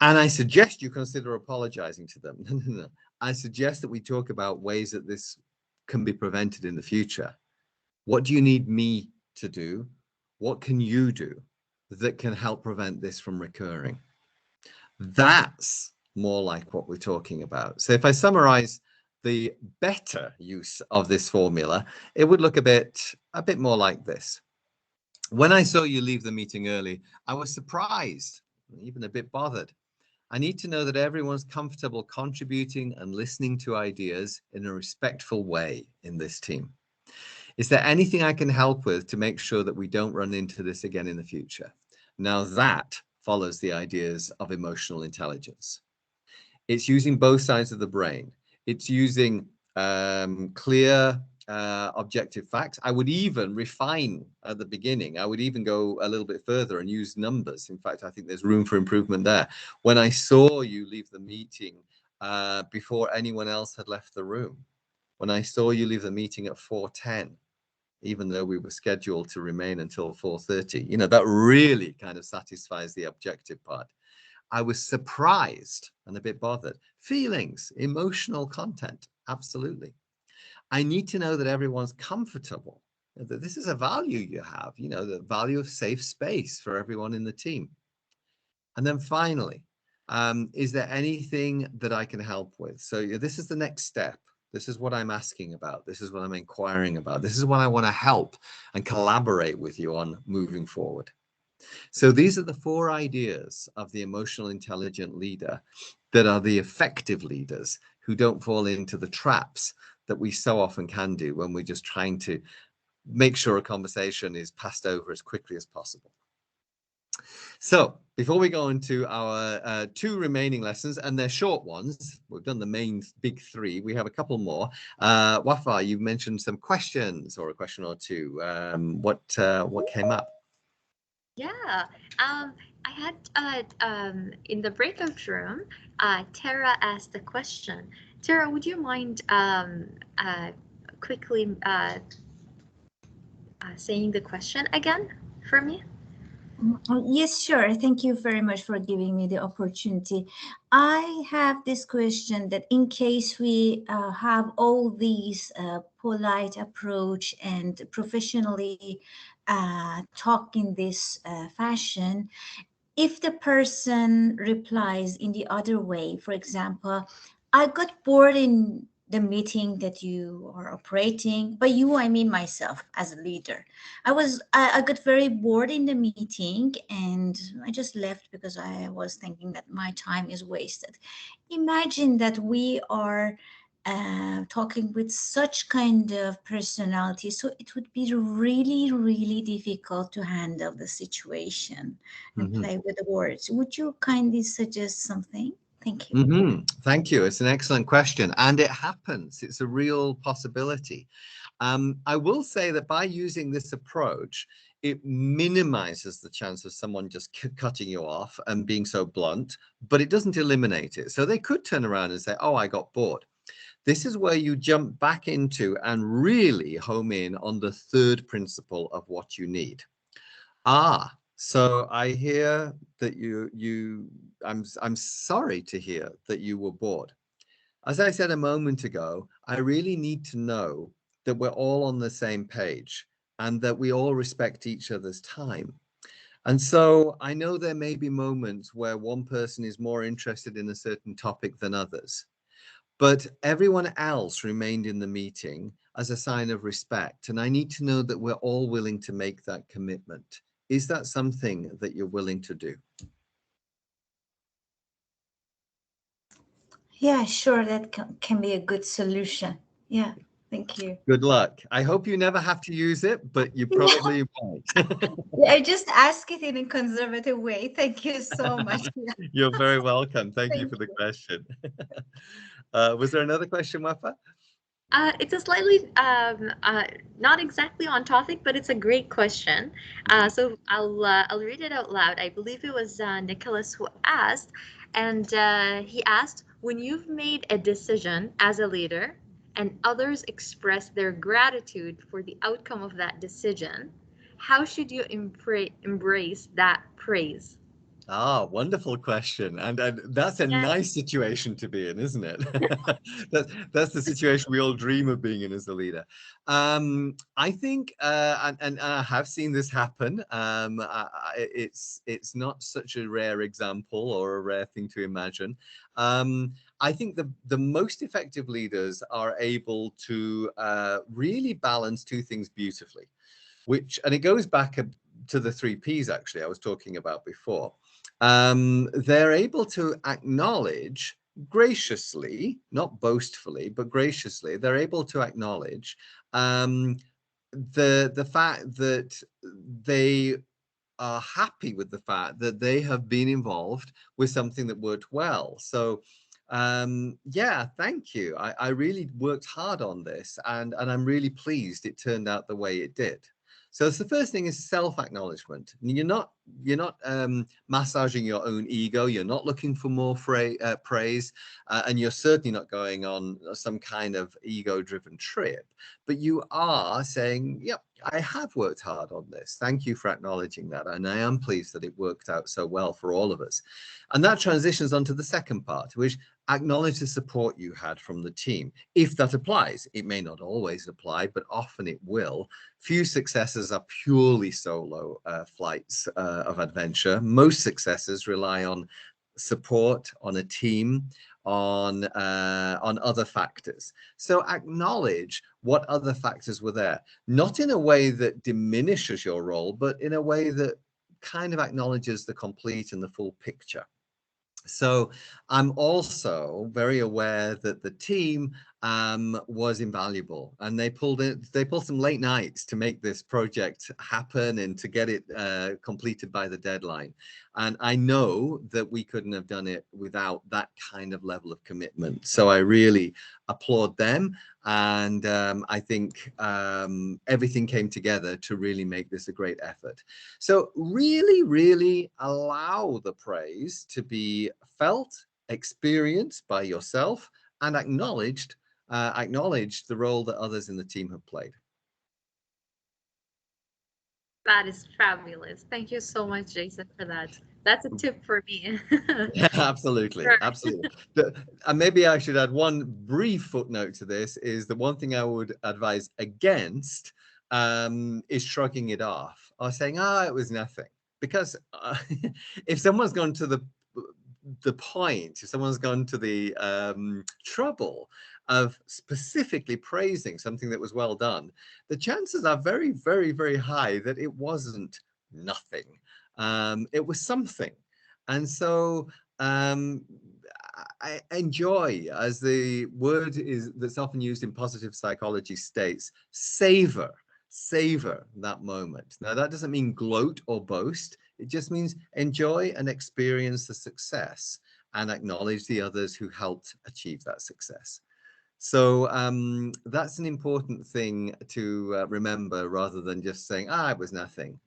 And I suggest you consider apologizing to them. No, no, no. I suggest that we talk about ways that this can be prevented in the future. What do you need me to do? What can you do that can help prevent this from recurring? That's more like what we're talking about. So if I summarize the better use of this formula, it would look a bit more like this. When I saw you leave the meeting early, I was surprised, even a bit bothered. I need to know that everyone's comfortable contributing and listening to ideas in a respectful way in this team. Is there anything I can help with to make sure that we don't run into this again in the future? Now that follows the ideas of emotional intelligence. It's using both sides of the brain. It's using clear, objective facts. I would even refine at the beginning. I would even go a little bit further and use numbers. In fact, I think there's room for improvement there. When I saw you leave the meeting before anyone else had left the room, when I saw you leave the meeting at 4:10, even though we were scheduled to remain until 4:30, you know, that really kind of satisfies the objective part. I was surprised and a bit bothered. Feelings, emotional content, absolutely. I need to know that everyone's comfortable, that this is a value you have, you know, the value of safe space for everyone in the team. And then finally, is there anything that I can help with? So this is the next step. This is what I'm asking about. This is what I'm inquiring about. This is what I want to help and collaborate with you on moving forward. So these are the 4 ideas of the emotional intelligent leader that are the effective leaders who don't fall into the traps that we so often can do when we're just trying to make sure a conversation is passed over as quickly as possible. So before we go into our 2 remaining lessons, and they're short ones, we've done the main big 3, we have a couple more. Wafa, you mentioned some questions, or a question or 2. What came up? Yeah, I had in the breakout room, Tara asked a question. Tara, would you mind quickly saying the question again for me? Yes, sure. Thank you very much for giving me the opportunity. I have this question that in case we have all these polite approach and professionally talk in this fashion, if the person replies in the other way, for example, I got bored in the meeting that you are operating. By you, I mean myself as a leader. I got very bored in the meeting and I just left because I was thinking that my time is wasted. Imagine that we are talking with such kind of personality, so it would be really, really difficult to handle the situation and play with the words. Would you kindly suggest something? Thank you. Thank you. It's an excellent question, and it happens. It's a real possibility. I will say that by using this approach, it minimizes the chance of someone just cutting you off and being so blunt, but it doesn't eliminate it. So they could turn around and say, oh, I got bored. This is where you jump back into and really home in on the 3rd principle of what you need. So I hear that I'm sorry to hear that you were bored. As I said a moment ago, I really need to know that we're all on the same page and that we all respect each other's time. And so I know there may be moments where one person is more interested in a certain topic than others, but everyone else remained in the meeting as a sign of respect. And I need to know that we're all willing to make that commitment. Is that something that you're willing to do? Yeah, sure. That can be a good solution. Yeah, thank you. Good luck. I hope you never have to use it, but you probably won't. I just ask it in a conservative way. Thank you so much. You're very welcome. Thank you for the question. Was there another question, Wafa? It's a slightly not exactly on topic, but it's a great question. So I'll read it out loud. I believe it was Nicholas who asked, and he asked, when you've made a decision as a leader and others express their gratitude for the outcome of that decision, how should you embrace that praise? Wonderful question. And that's a Yeah. nice situation to be in, isn't it? That's the situation we all dream of being in as a leader. I think, and I have seen this happen. It's not such a rare example or a rare thing to imagine. I think the most effective leaders are able to really balance 2 things beautifully, and it goes back to the 3 Ps actually I was talking about before. They're able to acknowledge graciously, not boastfully, but graciously, they're able to acknowledge the fact that they are happy with the fact that they have been involved with something that worked well. So yeah, thank you. I really worked hard on this, and I'm really pleased it turned out the way it did. So it's the first thing is self-acknowledgement. You're not massaging your own ego. You're not looking for more praise, and you're certainly not going on some kind of ego-driven trip. But you are saying, "Yep, I have worked hard on this. Thank you for acknowledging that, and I am pleased that it worked out so well for all of us." And that transitions onto the second part, which acknowledge the support you had from the team. If that applies, it may not always apply, but often it will. Few successes are purely solo flights of adventure. Most successes rely on support, on a team, on other factors. So acknowledge what other factors were there, not in a way that diminishes your role, but in a way that kind of acknowledges the complete and the full picture. So I'm also very aware that the team was invaluable, and they pulled some late nights to make this project happen and to get it completed by the deadline. And I know that we couldn't have done it without that kind of level of commitment. So I really applaud them, and I think everything came together to really make this a great effort. So really allow the praise to be felt, experienced by yourself, and acknowledge the role that others in the team have played. That is fabulous. Thank you so much, Jason, for that. That's a tip for me. Yeah, absolutely. And maybe I should add one brief footnote to this, is the one thing I would advise against is shrugging it off or saying, it was nothing. Because if someone's gone to the point, if someone's gone to the trouble of specifically praising something that was well done, the chances are very high that it wasn't nothing. It was something. And so I enjoy, as the word that's often used in positive psychology states, savor that moment. Now, that doesn't mean gloat or boast. It just means enjoy and experience the success and acknowledge the others who helped achieve that success. So that's an important thing to remember, rather than just saying, it was nothing.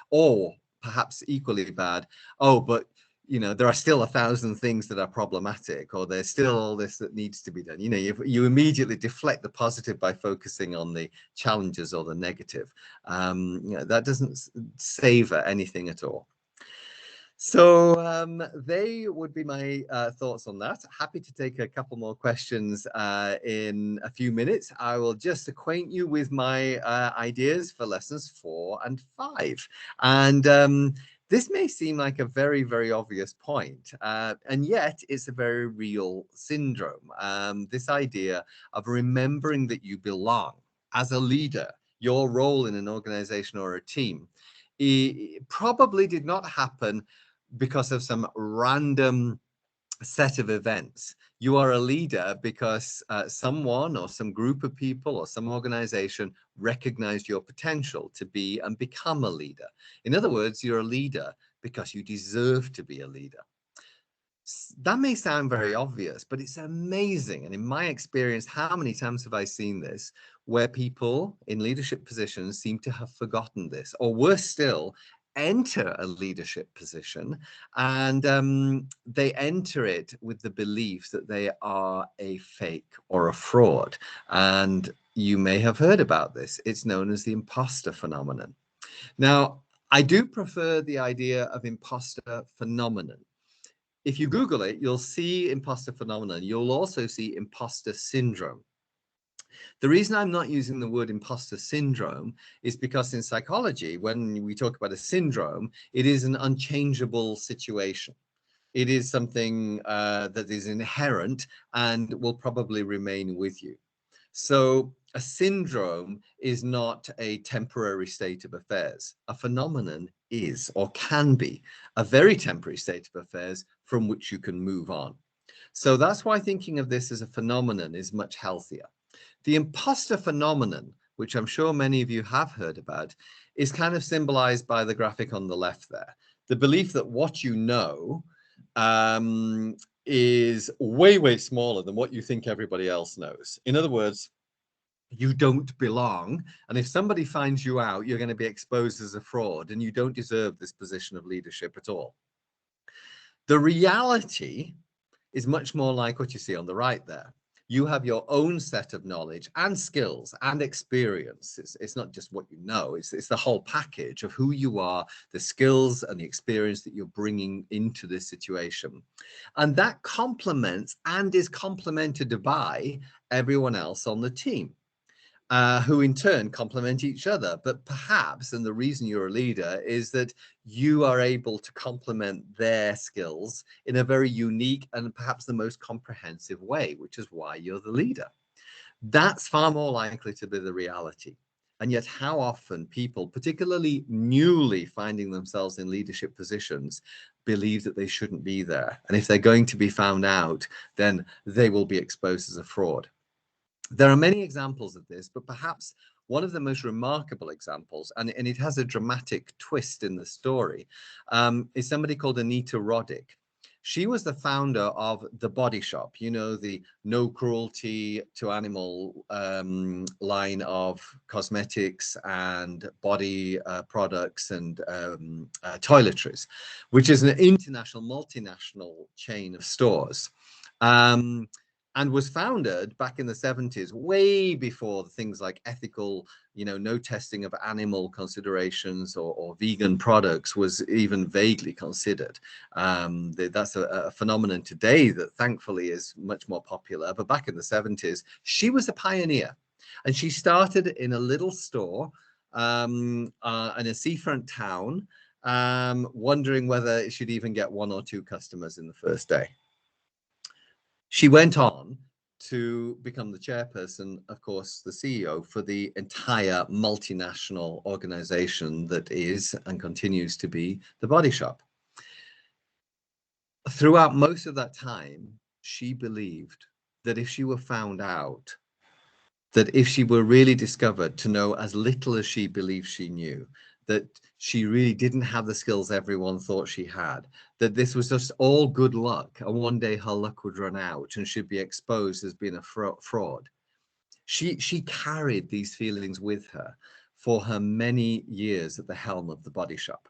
Or perhaps equally bad, but there are still 1,000 things that are problematic, or there's still all this that needs to be done. You immediately deflect the positive by focusing on the challenges or the negative. That doesn't savor anything at all. So they would be my thoughts on that. Happy to take a couple more questions in a few minutes. I will just acquaint you with my ideas for lessons 4 and 5. And this may seem like a very obvious point, and yet it's a very real syndrome. This idea of remembering that you belong as a leader, your role in an organization or a team, it probably did not happen because of some random set of events. You are a leader because someone or some group of people or some organization recognized your potential to be and become a leader. In other words, you're a leader because you deserve to be a leader. That may sound very obvious, but it's amazing. And in my experience, how many times have I seen this, where people in leadership positions seem to have forgotten this, or worse still, enter a leadership position and they enter it with the belief that they are a fake or a fraud. And you may have heard about this. It's known as the imposter phenomenon. Now, I do prefer the idea of imposter phenomenon. If you Google it, you'll see imposter phenomenon. You'll also see imposter syndrome. The reason I'm not using the word imposter syndrome is because in psychology, when we talk about a syndrome, it is an unchangeable situation. It is something that is inherent and will probably remain with you. So a syndrome is not a temporary state of affairs. A phenomenon is, or can be, a very temporary state of affairs from which you can move on. So that's why thinking of this as a phenomenon is much healthier. The imposter phenomenon, which I'm sure many of you have heard about, is kind of symbolized by the graphic on the left there. The belief that what you know is way smaller than what you think everybody else knows. In other words, you don't belong. And if somebody finds you out, you're going to be exposed as a fraud and you don't deserve this position of leadership at all. The reality is much more like what you see on the right there. You have your own set of knowledge and skills and experience. It's not just what you know, it's the whole package of who you are, the skills and the experience that you're bringing into this situation. And that complements and is complemented by everyone else on the team. Who in turn complement each other. But perhaps, and the reason you're a leader is that you are able to complement their skills in a very unique and perhaps the most comprehensive way, which is why you're the leader. That's far more likely to be the reality. And yet how often people, particularly newly finding themselves in leadership positions, believe that they shouldn't be there. And if they're going to be found out, then they will be exposed as a fraud. There are many examples of this, but perhaps one of the most remarkable examples, and it has a dramatic twist in the story, is somebody called Anita Roddick. She was the founder of The Body Shop, you know, the no cruelty to animal line of cosmetics and body products and toiletries, which is an international, multinational chain of stores. And was founded back in the 70s, way before things like ethical, you know, no testing of animal considerations or vegan products was even vaguely considered. That's a phenomenon today that thankfully is much more popular. But back in the 70s, she was a pioneer. And she started in a little store in a seafront town, wondering whether she'd even get 1 or 2 customers in the first day. She went on to become the chairperson, of course, the CEO for the entire multinational organization that is and continues to be The Body Shop. Throughout most of that time, she believed that if she were found out, that if she were really discovered to know as little as she believed she knew, that she really didn't have the skills everyone thought she had, that this was just all good luck, and one day her luck would run out and she'd be exposed as being a fraud. She carried these feelings with her for her many years at the helm of The Body Shop.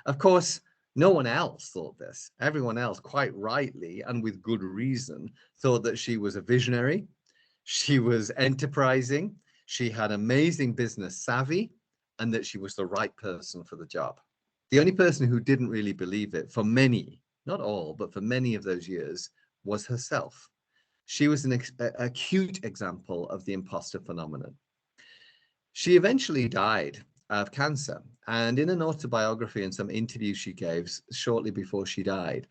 Of course, no one else thought this. Everyone else, quite rightly and with good reason, thought that she was a visionary, she was enterprising, she had amazing business savvy, and that she was the right person for the job. The only person who didn't really believe it for many, not all, but for many of those years, was herself. She was an acute example of the imposter phenomenon. She eventually died of cancer, and in an autobiography and some interviews she gave shortly before she died,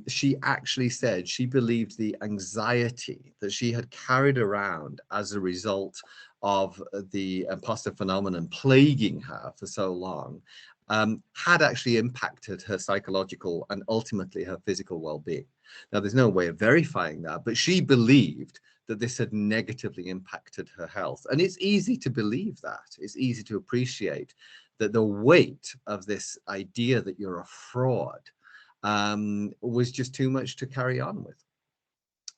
she actually said she believed the anxiety that she had carried around as a result of the imposter phenomenon plaguing her for so long had actually impacted her psychological and ultimately her physical well-being. Now, there's no way of verifying that, but she believed that this had negatively impacted her health. And it's easy to believe that. It's easy to appreciate that the weight of this idea that you're a fraud was just too much to carry on with.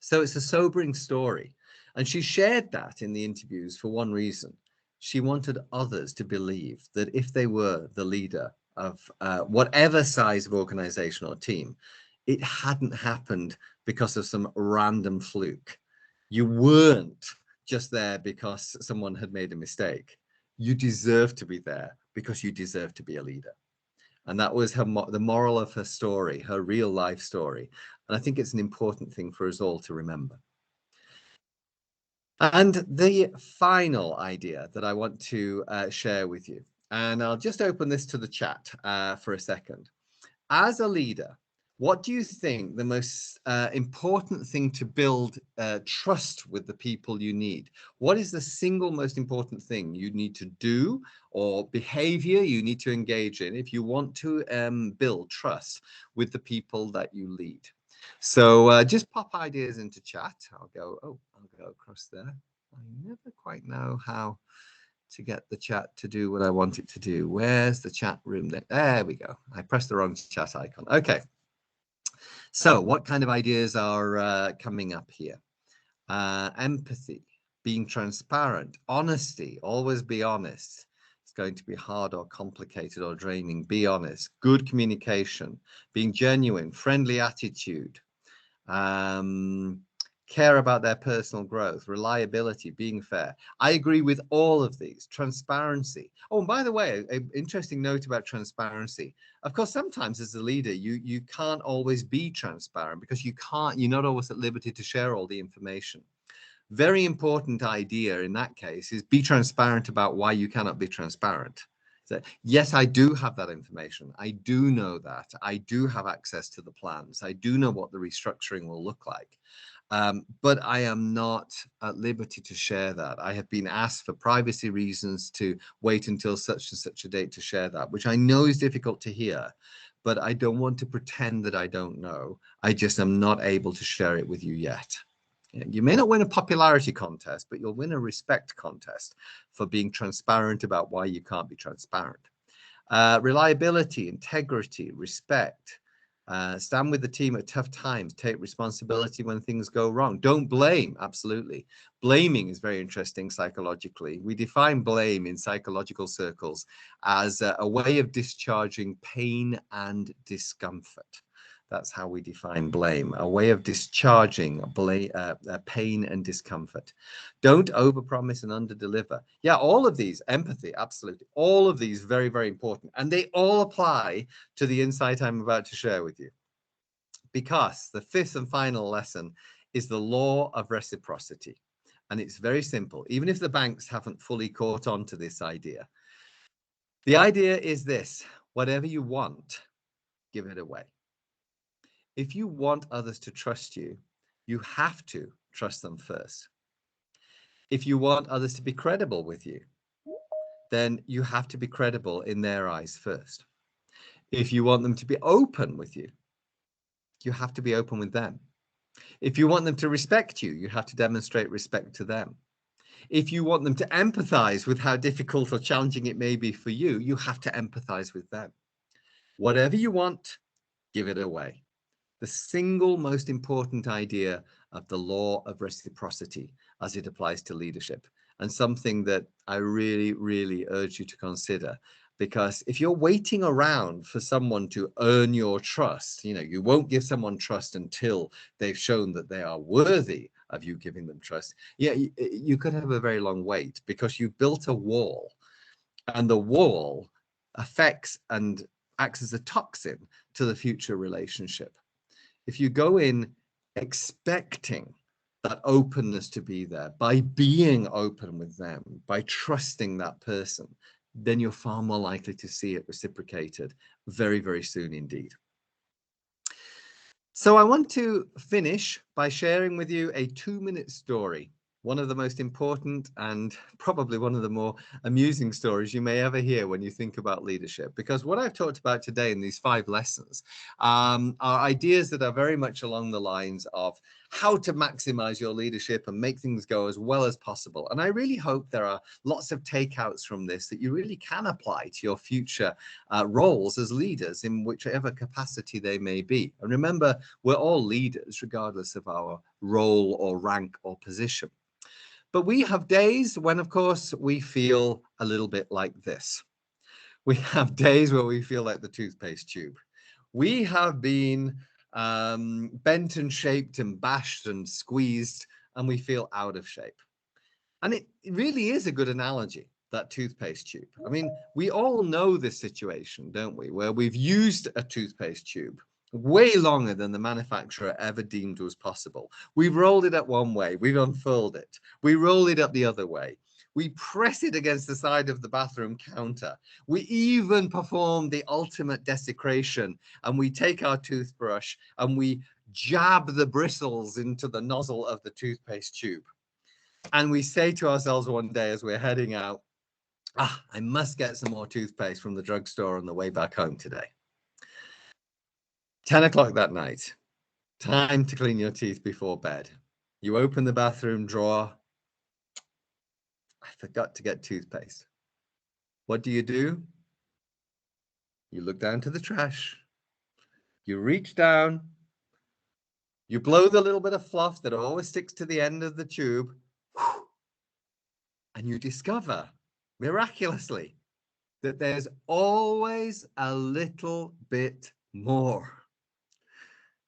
So it's a sobering story. And she shared that in the interviews for one reason. She wanted others to believe that if they were the leader of whatever size of organization or team, it hadn't happened because of some random fluke. You weren't just there because someone had made a mistake. You deserve to be there because you deserve to be a leader. And that was the moral of her story, her real life story. And I think it's an important thing for us all to remember. And the final idea that I want to share with you, and I'll just open this to the chat for a second. As a leader, what do you think the most important thing to build trust with the people you need? What is the single most important thing you need to do or behavior you need to engage in if you want to build trust with the people that you lead? So just pop ideas into chat. I'll go across there. I never quite know how to get the chat to do what I want it to do. Where's the chat room? There we go. I pressed the wrong chat icon. Okay. So what kind of ideas are coming up here? Empathy, being transparent, honesty, always be honest. It's going to be hard or complicated or draining. Be honest. Good communication, being genuine, friendly attitude, care about their personal growth, reliability, being fair. I agree with all of these. Transparency. Oh, and by the way, an interesting note about transparency. Of course, sometimes as a leader, you can't always be transparent because you're not always at liberty to share all the information. Very important idea in that case is be transparent about why you cannot be transparent. So, yes, I do have that information. I do know that. I do have access to the plans. I do know what the restructuring will look like. But I am not at liberty to share that. I have been asked for privacy reasons to wait until such and such a date to share that, which I know is difficult to hear, but I don't want to pretend that I don't know. I just am not able to share it with you yet. You may not win a popularity contest, but you'll win a respect contest for being transparent about why you can't be transparent. Reliability, integrity, respect. Stand with the team at tough times. Take responsibility when things go wrong. Don't blame. Absolutely. Blaming is very interesting psychologically. We define blame in psychological circles as a way of discharging pain and discomfort. That's how we define blame, a way of discharging pain and discomfort. Don't overpromise and underdeliver. Yeah, all of these, empathy, absolutely. All of these very, very important. And they all apply to the insight I'm about to share with you. Because the fifth and final lesson is the law of reciprocity. And it's very simple, even if the banks haven't fully caught on to this idea. The idea is this: whatever you want, give it away. If you want others to trust you, you have to trust them first. If you want others to be credible with you, then you have to be credible in their eyes first. If you want them to be open with you, you have to be open with them. If you want them to respect you, you have to demonstrate respect to them. If you want them to empathize with how difficult or challenging it may be for you, you have to empathize with them. Whatever you want, give it away. The single most important idea of the law of reciprocity as it applies to leadership, and something that I really, really urge you to consider. Because if you're waiting around for someone to earn your trust, you won't give someone trust until they've shown that they are worthy of you giving them trust. Yeah, you could have a very long wait because you've built a wall, and the wall affects and acts as a toxin to the future relationship. If you go in expecting that openness to be there, by being open with them, by trusting that person, then you're far more likely to see it reciprocated very, very soon indeed. So I want to finish by sharing with you a 2-minute story, one of the most important and probably one of the more amusing stories you may ever hear when you think about leadership. Because what I've talked about today in these 5 lessons are ideas that are very much along the lines of how to maximize your leadership and make things go as well as possible. And I really hope there are lots of takeouts from this that you really can apply to your future roles as leaders in whichever capacity they may be. And remember, we're all leaders regardless of our role or rank or position. But we have days when, of course, we feel a little bit like this. We have days where we feel like the toothpaste tube. We have been bent and shaped and bashed and squeezed, and we feel out of shape. And it really is a good analogy, that toothpaste tube. I mean, we all know this situation, don't we, where we've used a toothpaste tube way longer than the manufacturer ever deemed was possible. We've rolled it up one way, we've unfurled it, we roll it up the other way, we press it against the side of the bathroom counter, we even perform the ultimate desecration, and we take our toothbrush and we jab the bristles into the nozzle of the toothpaste tube. And we say to ourselves one day as we're heading out, I must get some more toothpaste from the drugstore on the way back home today. 10 o'clock that night, time to clean your teeth before bed. You open the bathroom drawer. I forgot to get toothpaste. What do? You look down to the trash. You reach down. You blow the little bit of fluff that always sticks to the end of the tube. And you discover, miraculously, that there's always a little bit more.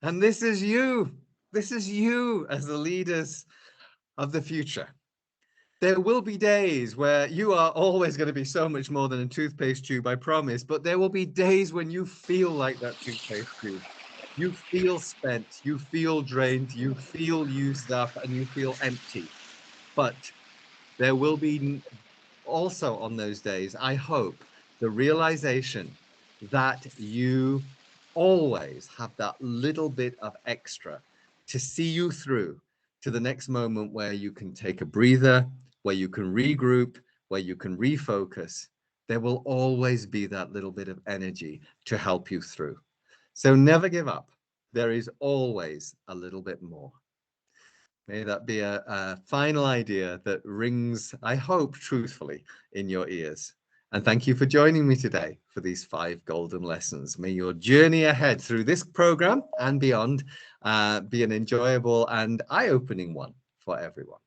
And this is you. This is you as the leaders of the future. There will be days where you are always going to be so much more than a toothpaste tube, I promise. But there will be days when you feel like that toothpaste tube. You feel spent, you feel drained, you feel used up, and you feel empty. But there will be also on those days, I hope, the realization that you always have that little bit of extra to see you through to the next moment where you can take a breather, where you can regroup, where you can refocus. There will always be that little bit of energy to help you through. So never give up. There is always a little bit more. May that be a final idea that rings, I hope, truthfully in your ears. And thank you for joining me today for these 5 golden lessons. May your journey ahead through this program and beyond be an enjoyable and eye-opening one for everyone.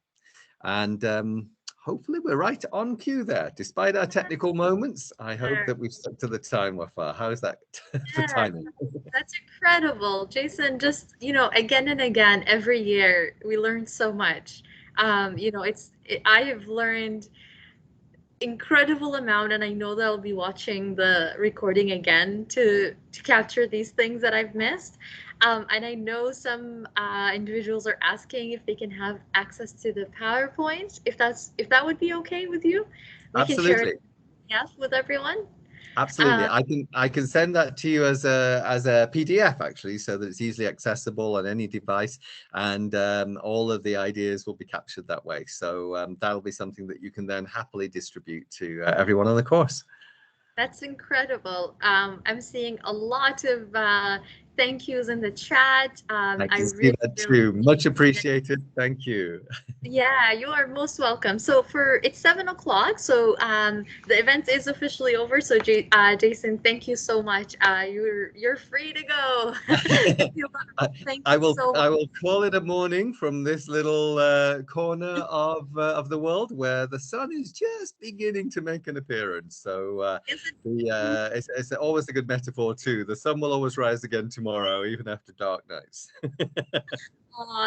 And hopefully we're right on cue there. Despite our technical moments, I hope that we've stuck to the time, Wafa. How's that for Yeah, timing? that's incredible. Jason, just, again and again, every year, we learn so much. I have learned incredible amount, and I know that I'll be watching the recording again to capture these things that I've missed. And I know some individuals are asking if they can have access to the PowerPoint. If that would be okay with you, we can share it, Absolutely. yes, with everyone. Absolutely. Uh, I can send that to you as a PDF actually, so that it's easily accessible on any device, and all of the ideas will be captured that way. So that'll be something that you can then happily distribute to everyone on the course. That's incredible. I'm seeing a lot of thank yous in the chat. I I can see really, that really too. Much appreciate it. appreciated. Thank you. Yeah, you are most welcome. So it's 7 o'clock. So the event is officially over. So Jason, thank you so much. You're free to go. If you want. I, Thank you so much. I will call it a morning from this little corner of the world where the sun is just beginning to make an appearance. So Is it? it's always a good metaphor too. The sun will always rise again tomorrow, even after dark nights.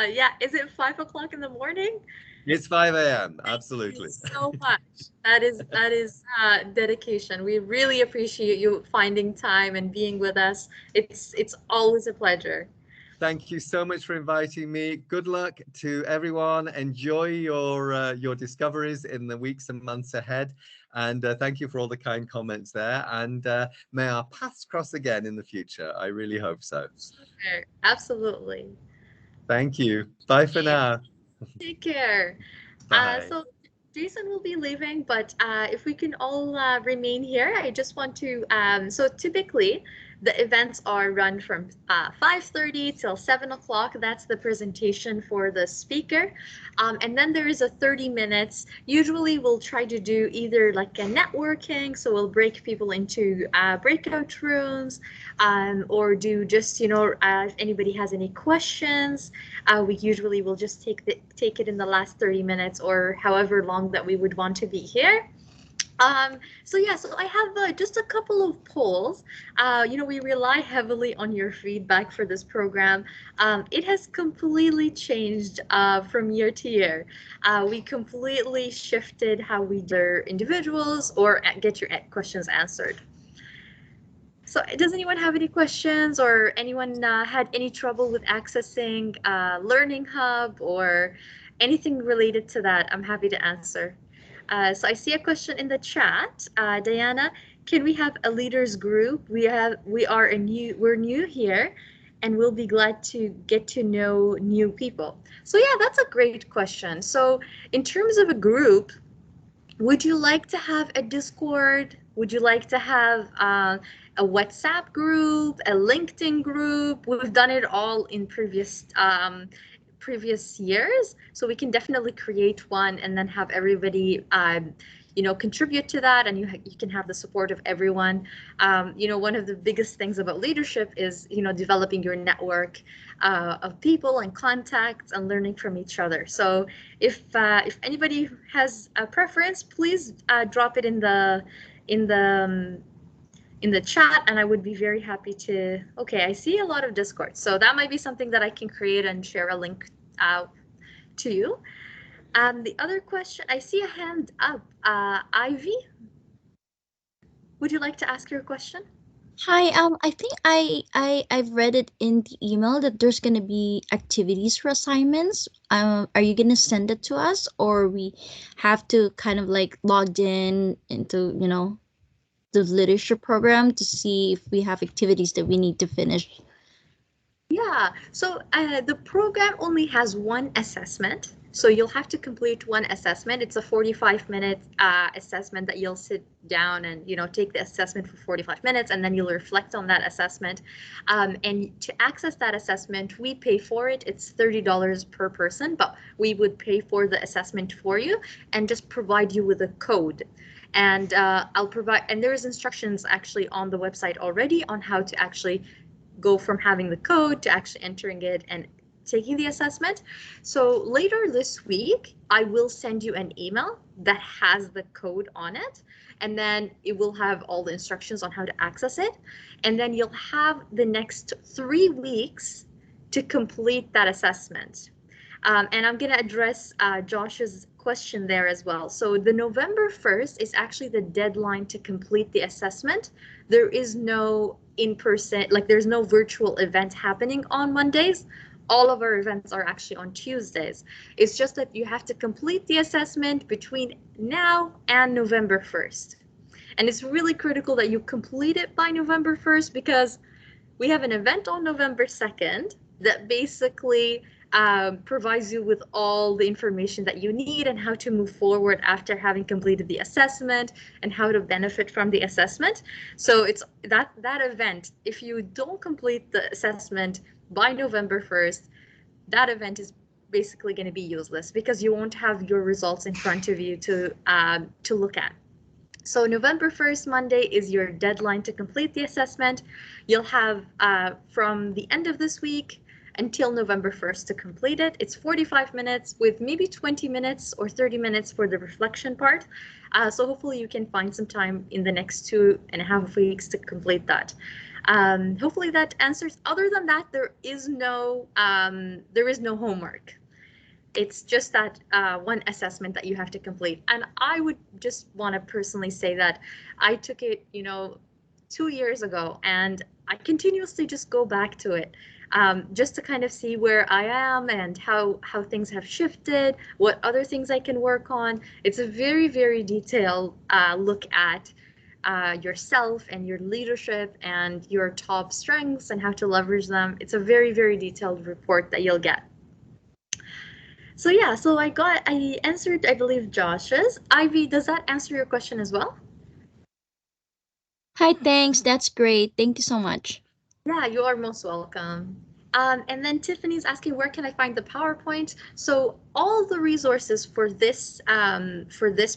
Yeah. Is it 5 o'clock in the morning? It's 5 a.m. Thank you Absolutely. so much. That is dedication. We really appreciate you finding time and being with us. It's always a pleasure. Thank you so much for inviting me. Good luck to everyone. Enjoy your discoveries in the weeks and months ahead. And thank you for all the kind comments there. And may our paths cross again in the future. I really hope so. Sure, absolutely. Thank you. Bye for now. Take care. Bye. So Jason will be leaving, but if we can all remain here, I just want to. So typically, the events are run from 5:30 till 7 o'clock. That's the presentation for the speaker, and then there is a 30 minutes. Usually, we'll try to do either like a networking, so we'll break people into breakout rooms, or do just if anybody has any questions. We usually will just take it in the last 30 minutes or however long that we would want to be here. So yeah, so I have just a couple of polls. We rely heavily on your feedback for this program. It has completely changed from year to year. We completely shifted how we do individuals or get your questions answered. So does anyone have any questions, or anyone had any trouble with accessing Learning Hub or anything related to that? I'm happy to answer. So I see a question in the chat. Diana, can we have a leaders group? We're new here, and we'll be glad to get to know new people. So yeah, that's a great question. So in terms of a group, would you like to have a Discord? Would you like to have a WhatsApp group, a LinkedIn group? We've done it all in previous years, so we can definitely create one and then have everybody contribute to that, and you can have the support of everyone. One of the biggest things about leadership is developing your network of people and contacts and learning from each other. So if anybody has a preference, please drop it in the chat, and I would be very happy to. Okay, I see a lot of Discord, so that might be something that I can create and share a link to you. The other question, I see a hand up. Ivy, would you like to ask your question? Hi, I think I've read it in the email that there's gonna be activities for assignments. Are you gonna send it to us, or we have to kind of like logged in into the literature program to see if we have activities that we need to finish? Yeah, so the program only has one assessment. So you'll have to complete one assessment. It's a 45-minute assessment that you'll sit down and take the assessment for 45 minutes, and then you'll reflect on that assessment. And to access that assessment, we pay for it. It's $30 per person, but we would pay for the assessment for you and just provide you with a code. And I'll provide, and there's instructions actually on the website already on how to actually go from having the code to actually entering it and taking the assessment. So later this week, I will send you an email that has the code on it, and then it will have all the instructions on how to access it. And then you'll have the next 3 weeks to complete that assessment. And I'm going to address Josh's question there as well. So the November 1st is actually the deadline to complete the assessment. There is no in-person, like there's no virtual event happening on Mondays. All of our events are actually on Tuesdays. It's just that you have to complete the assessment between now and November 1st. And it's really critical that you complete it by November 1st, because we have an event on November 2nd that basically provides you with all the information that you need and how to move forward after having completed the assessment and how to benefit from the assessment. So it's that event, if you don't complete the assessment by November 1st, that event is basically going to be useless because you won't have your results in front of you to look at. So November 1st, Monday, is your deadline to complete the assessment. You'll have from the end of this week until November 1st to complete it. It's 45 minutes with maybe 20 minutes or 30 minutes for the reflection part. So hopefully you can find some time in the next 2.5 weeks to complete that. Hopefully that answers. Other than that, there is no homework. It's just that one assessment that you have to complete. And I would just want to personally say that I took it, 2 years ago, and I continuously just go back to it. Just to kind of see where I am and how things have shifted, what other things I can work on. It's a very, very detailed look at yourself and your leadership and your top strengths and how to leverage them. It's a very, very detailed report that you'll get. So yeah, so I answered, I believe, Josh's. Ivy, does that answer your question as well? Hi, thanks. That's great. Thank you so much. Yeah, you are most welcome. And then Tiffany's asking, where can I find the PowerPoint? So all the resources for this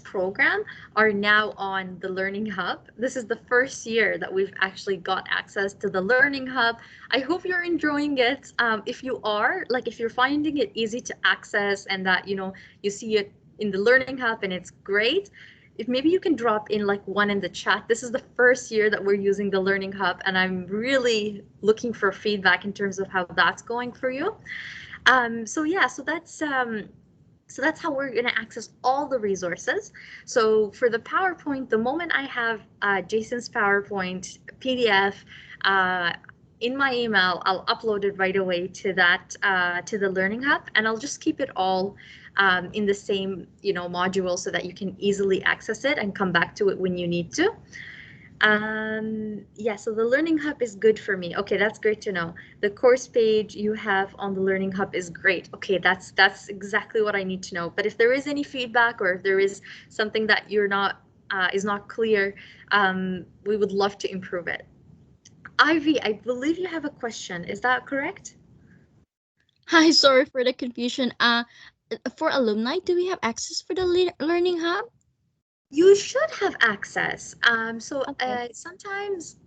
program are now on the Learning Hub. This is the first year that we've actually got access to the Learning Hub. I hope you're enjoying it. If you are, like if you're finding it easy to access and that, you see it in the Learning Hub and it's great, if maybe you can drop in like one in the chat. This is the first year that we're using the Learning Hub, and I'm really looking for feedback in terms of how that's going for you. So that's how we're going to access all the resources. So for the PowerPoint, the moment I have Jason's PowerPoint PDF in my email, I'll upload it right away to the Learning Hub, and I'll just keep it all in the same module so that you can easily access it and come back to it when you need to. Yeah, so the Learning Hub is good for me. Okay, that's great to know. The course page you have on the Learning Hub is great. Okay, that's exactly what I need to know. But if there is any feedback or if there is something that is not clear, we would love to improve it. Ivy, I believe you have a question. Is that correct? Hi, sorry for the confusion. For alumni, do we have access for the Learning Hub? You should have access. Okay. Sometimes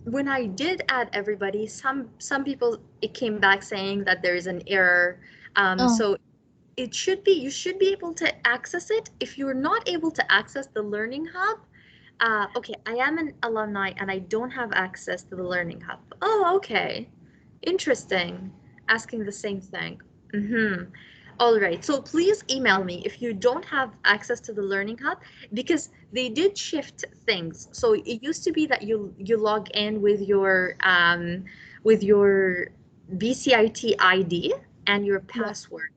when I did add everybody, some people, it came back saying that there is an error. So you should be able to access it. If you're not able to access the Learning Hub, okay, I am an alumni and I don't have access to the Learning Hub. Oh, okay. Interesting. Asking the same thing. All right, so please email me if you don't have access to the Learning Hub, because they did shift things. So it used to be that you log in with your BCIT ID and your password.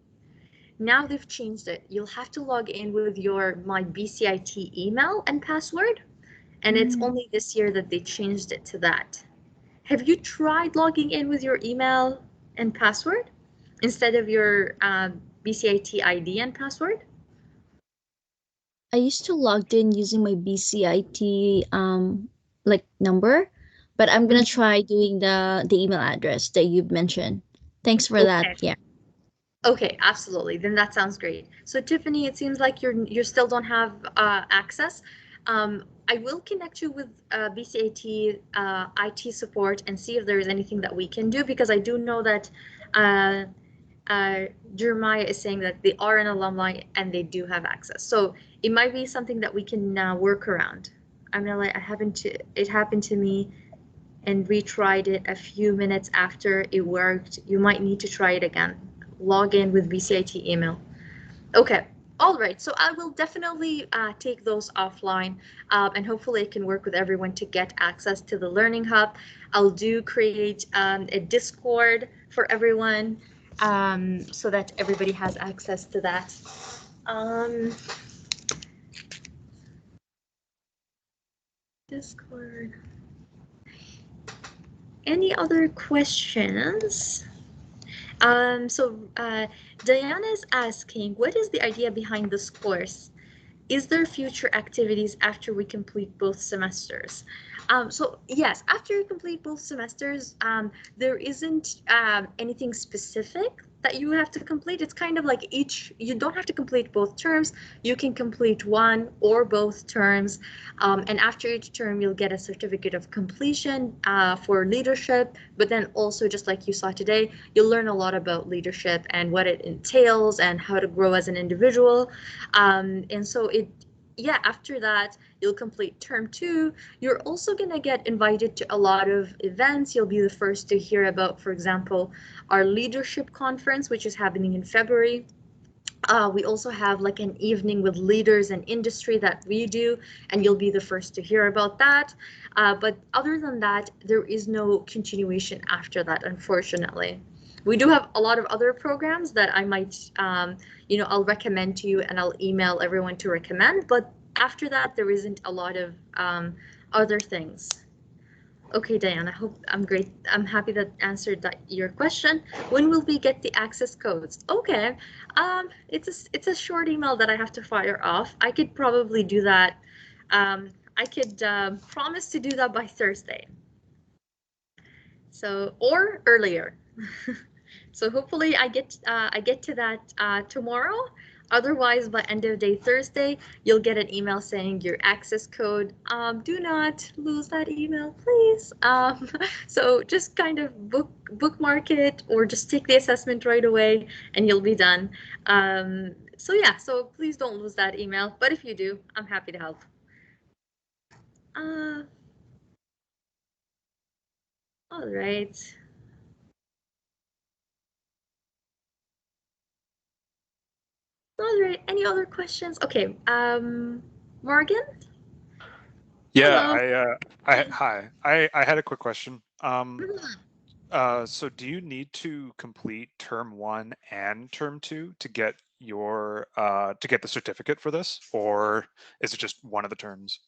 Now they've changed it. You'll have to log in with your My BCIT email and password, and it's only this year that they changed it to that. Have you tried logging in with your email and password instead of your BCIT ID and password? I used to log in using my BCIT like number, but I'm gonna try doing the email address that you've mentioned. Thanks for that. Okay. Yeah. Okay, absolutely. Then that sounds great. So Tiffany, it seems like you still don't have access. I will connect you with BCAT IT support and see if there is anything that we can do, because I do know that uh, Jeremiah is saying that they are an alumni and they do have access. So it might be something that we can work around. I'm gonna let it happened to me, and retried it a few minutes after it worked. You might need to try it again. Log in with BCIT email. Okay. All right. So I will definitely take those offline, and hopefully I can work with everyone to get access to the Learning Hub. I'll create a Discord for everyone, so that everybody has access to that. Discord. Any other questions? Diana is asking, what is the idea behind this course? Is there future activities after we complete both semesters? So yes, after you complete both semesters, there isn't anything specific that you have to complete. It's kind of like you don't have to complete both terms. You can complete one or both terms. And after each term, you'll get a certificate of completion for leadership. But then also, just like you saw today, you'll learn a lot about leadership and what it entails and how to grow as an individual. And so after that, you'll complete term 2. You're also going to get invited to a lot of events. You'll be the first to hear about, for example, our leadership conference, which is happening in February. We also have like an evening with leaders and industry that we do, and you'll be the first to hear about that. But other than that, there is no continuation after that, unfortunately. We do have a lot of other programs that I might, I'll recommend to you, and I'll email everyone to recommend. But after that, there isn't a lot of other things. Okay, Diana, I'm great. I'm happy that answered your question. When will we get the access codes? Okay, it's a short email that I have to fire off. I could probably do that. I could promise to do that by Thursday. So, or earlier. So hopefully I get to that tomorrow. Otherwise, by end of day Thursday, you'll get an email saying your access code. Do not lose that email, please. So just kind of bookmark it, or just take the assessment right away, and you'll be done. So please don't lose that email. But if you do, I'm happy to help. All right. All right. Any other questions? Okay. Morgan? Yeah, Hello. hi. I had a quick question. So do you need to complete term 1 and term 2 to get your to get the certificate for this, or is it just one of the terms?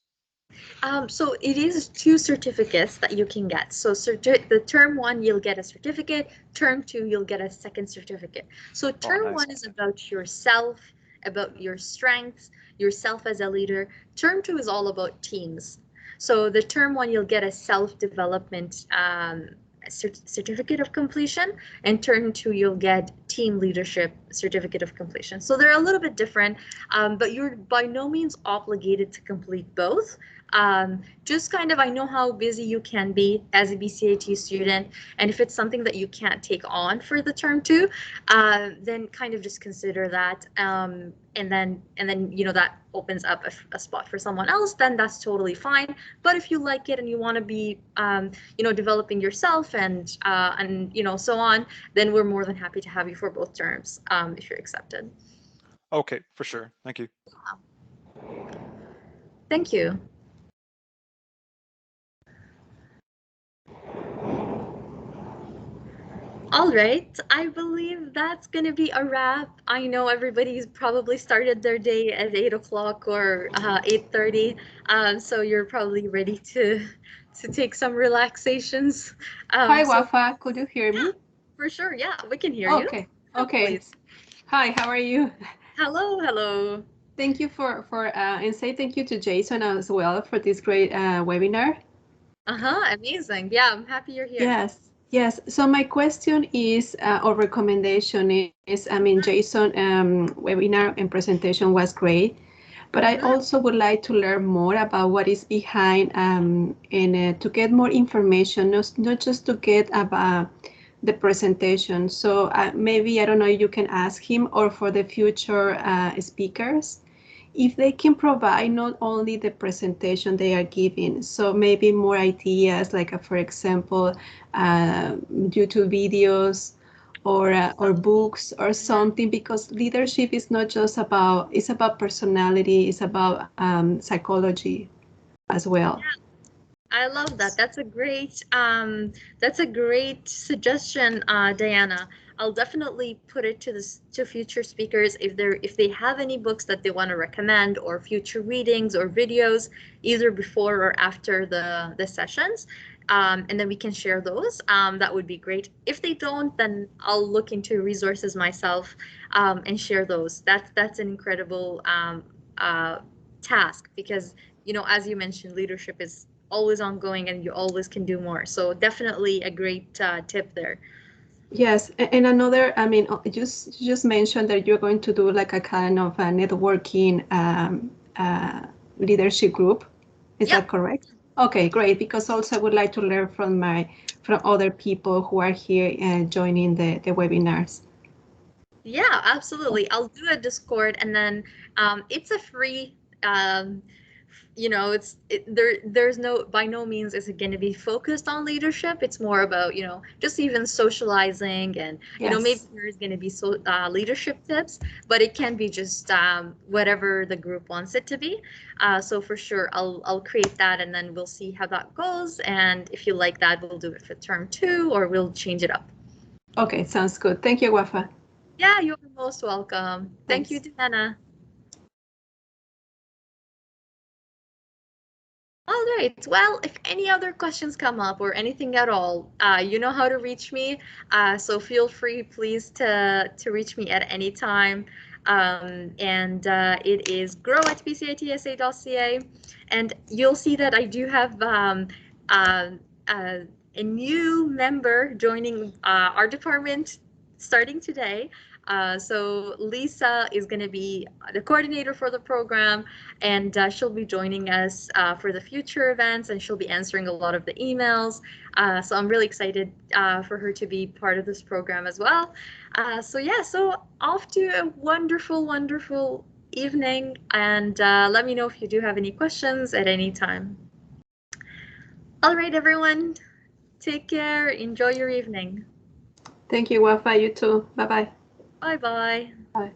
So it is 2 certificates that you can get. So the term 1, you'll get a certificate. Term 2, you'll get a second certificate. So term nice. 1 is about yourself, about your strengths, yourself as a leader. Term 2 is all about teams. So the term 1, you'll get a self-development certificate of completion, and term 2, you'll get team leadership certificate of completion. So they're a little bit different, but you're by no means obligated to complete both. Just kind of, I know how busy you can be as a BCIT student, and if it's something that you can't take on for the term 2, then kind of just consider that, and then that opens up a spot for someone else, then that's totally fine. But if you like it and you want to be developing yourself and so on, then we're more than happy to have you for both terms, if you're accepted. Okay, for sure. Thank you. Thank you. All right, I believe that's gonna be a wrap. I know everybody's probably started their day at 8 o'clock or 8:30, so you're probably ready to take some relaxations. Hi, Wafa. Could you hear me? For sure, yeah, we can hear you. Okay. Please. Hi, how are you? Hello, hello. Thank you and say thank you to Jason as well for this great webinar. Amazing. Yeah, I'm happy you're here. Yes, yes. So my question is, or recommendation is, I mean, Jason webinar and presentation was great, but I also would like to learn more about what is behind and to get more information, not just to get about the presentation. So maybe, I don't know, you can ask him or for the future speakers, if they can provide not only the presentation they are giving, so maybe more ideas, like for example, YouTube videos or books or something, because leadership is not just about, it's about personality, it's about psychology as well. I love that. That's a great suggestion, Diana. I'll definitely put it to future speakers if they have any books that they want to recommend or future readings or videos, either before or after the sessions. And then we can share those. That would be great. If they don't, then I'll look into resources myself and share those. That's an incredible task because, you know, as you mentioned, leadership is always ongoing and you always can do more. So definitely a great tip there. Yes, and another, I mean, you just mentioned that you're going to do like a kind of a networking leadership group. Is that correct? Okay, great. Because also I would like to learn from other people who are here joining the webinars. Yeah, absolutely. I'll do a Discord and then it's a free you know, there's no, by no means is it going to be focused on leadership. It's more about, you know, just even socializing and you know, maybe there's going to be leadership tips, but it can be just whatever the group wants it to be. So for sure I'll create that and then we'll see how that goes, and if you like that, we'll do it for term 2 or we'll change it up. Okay, sounds good. Thank you, Wafa. Yeah, you're most welcome. Thank you, Diana. All right. Well, if any other questions come up or anything at all, you know how to reach me. So feel free, please, to reach me at any time. And it is grow@bcitsa.ca. And you'll see that I do have a new member joining our department starting today. So Lisa is going to be the coordinator for the program, and she'll be joining us for the future events, and she'll be answering a lot of the emails. So I'm really excited for her to be part of this program as well. So yeah, so off to a wonderful, wonderful evening, and let me know if you do have any questions at any time. All right, everyone, take care. Enjoy your evening. Thank you, Wafa. You too. Bye-bye. Bye-bye. Bye.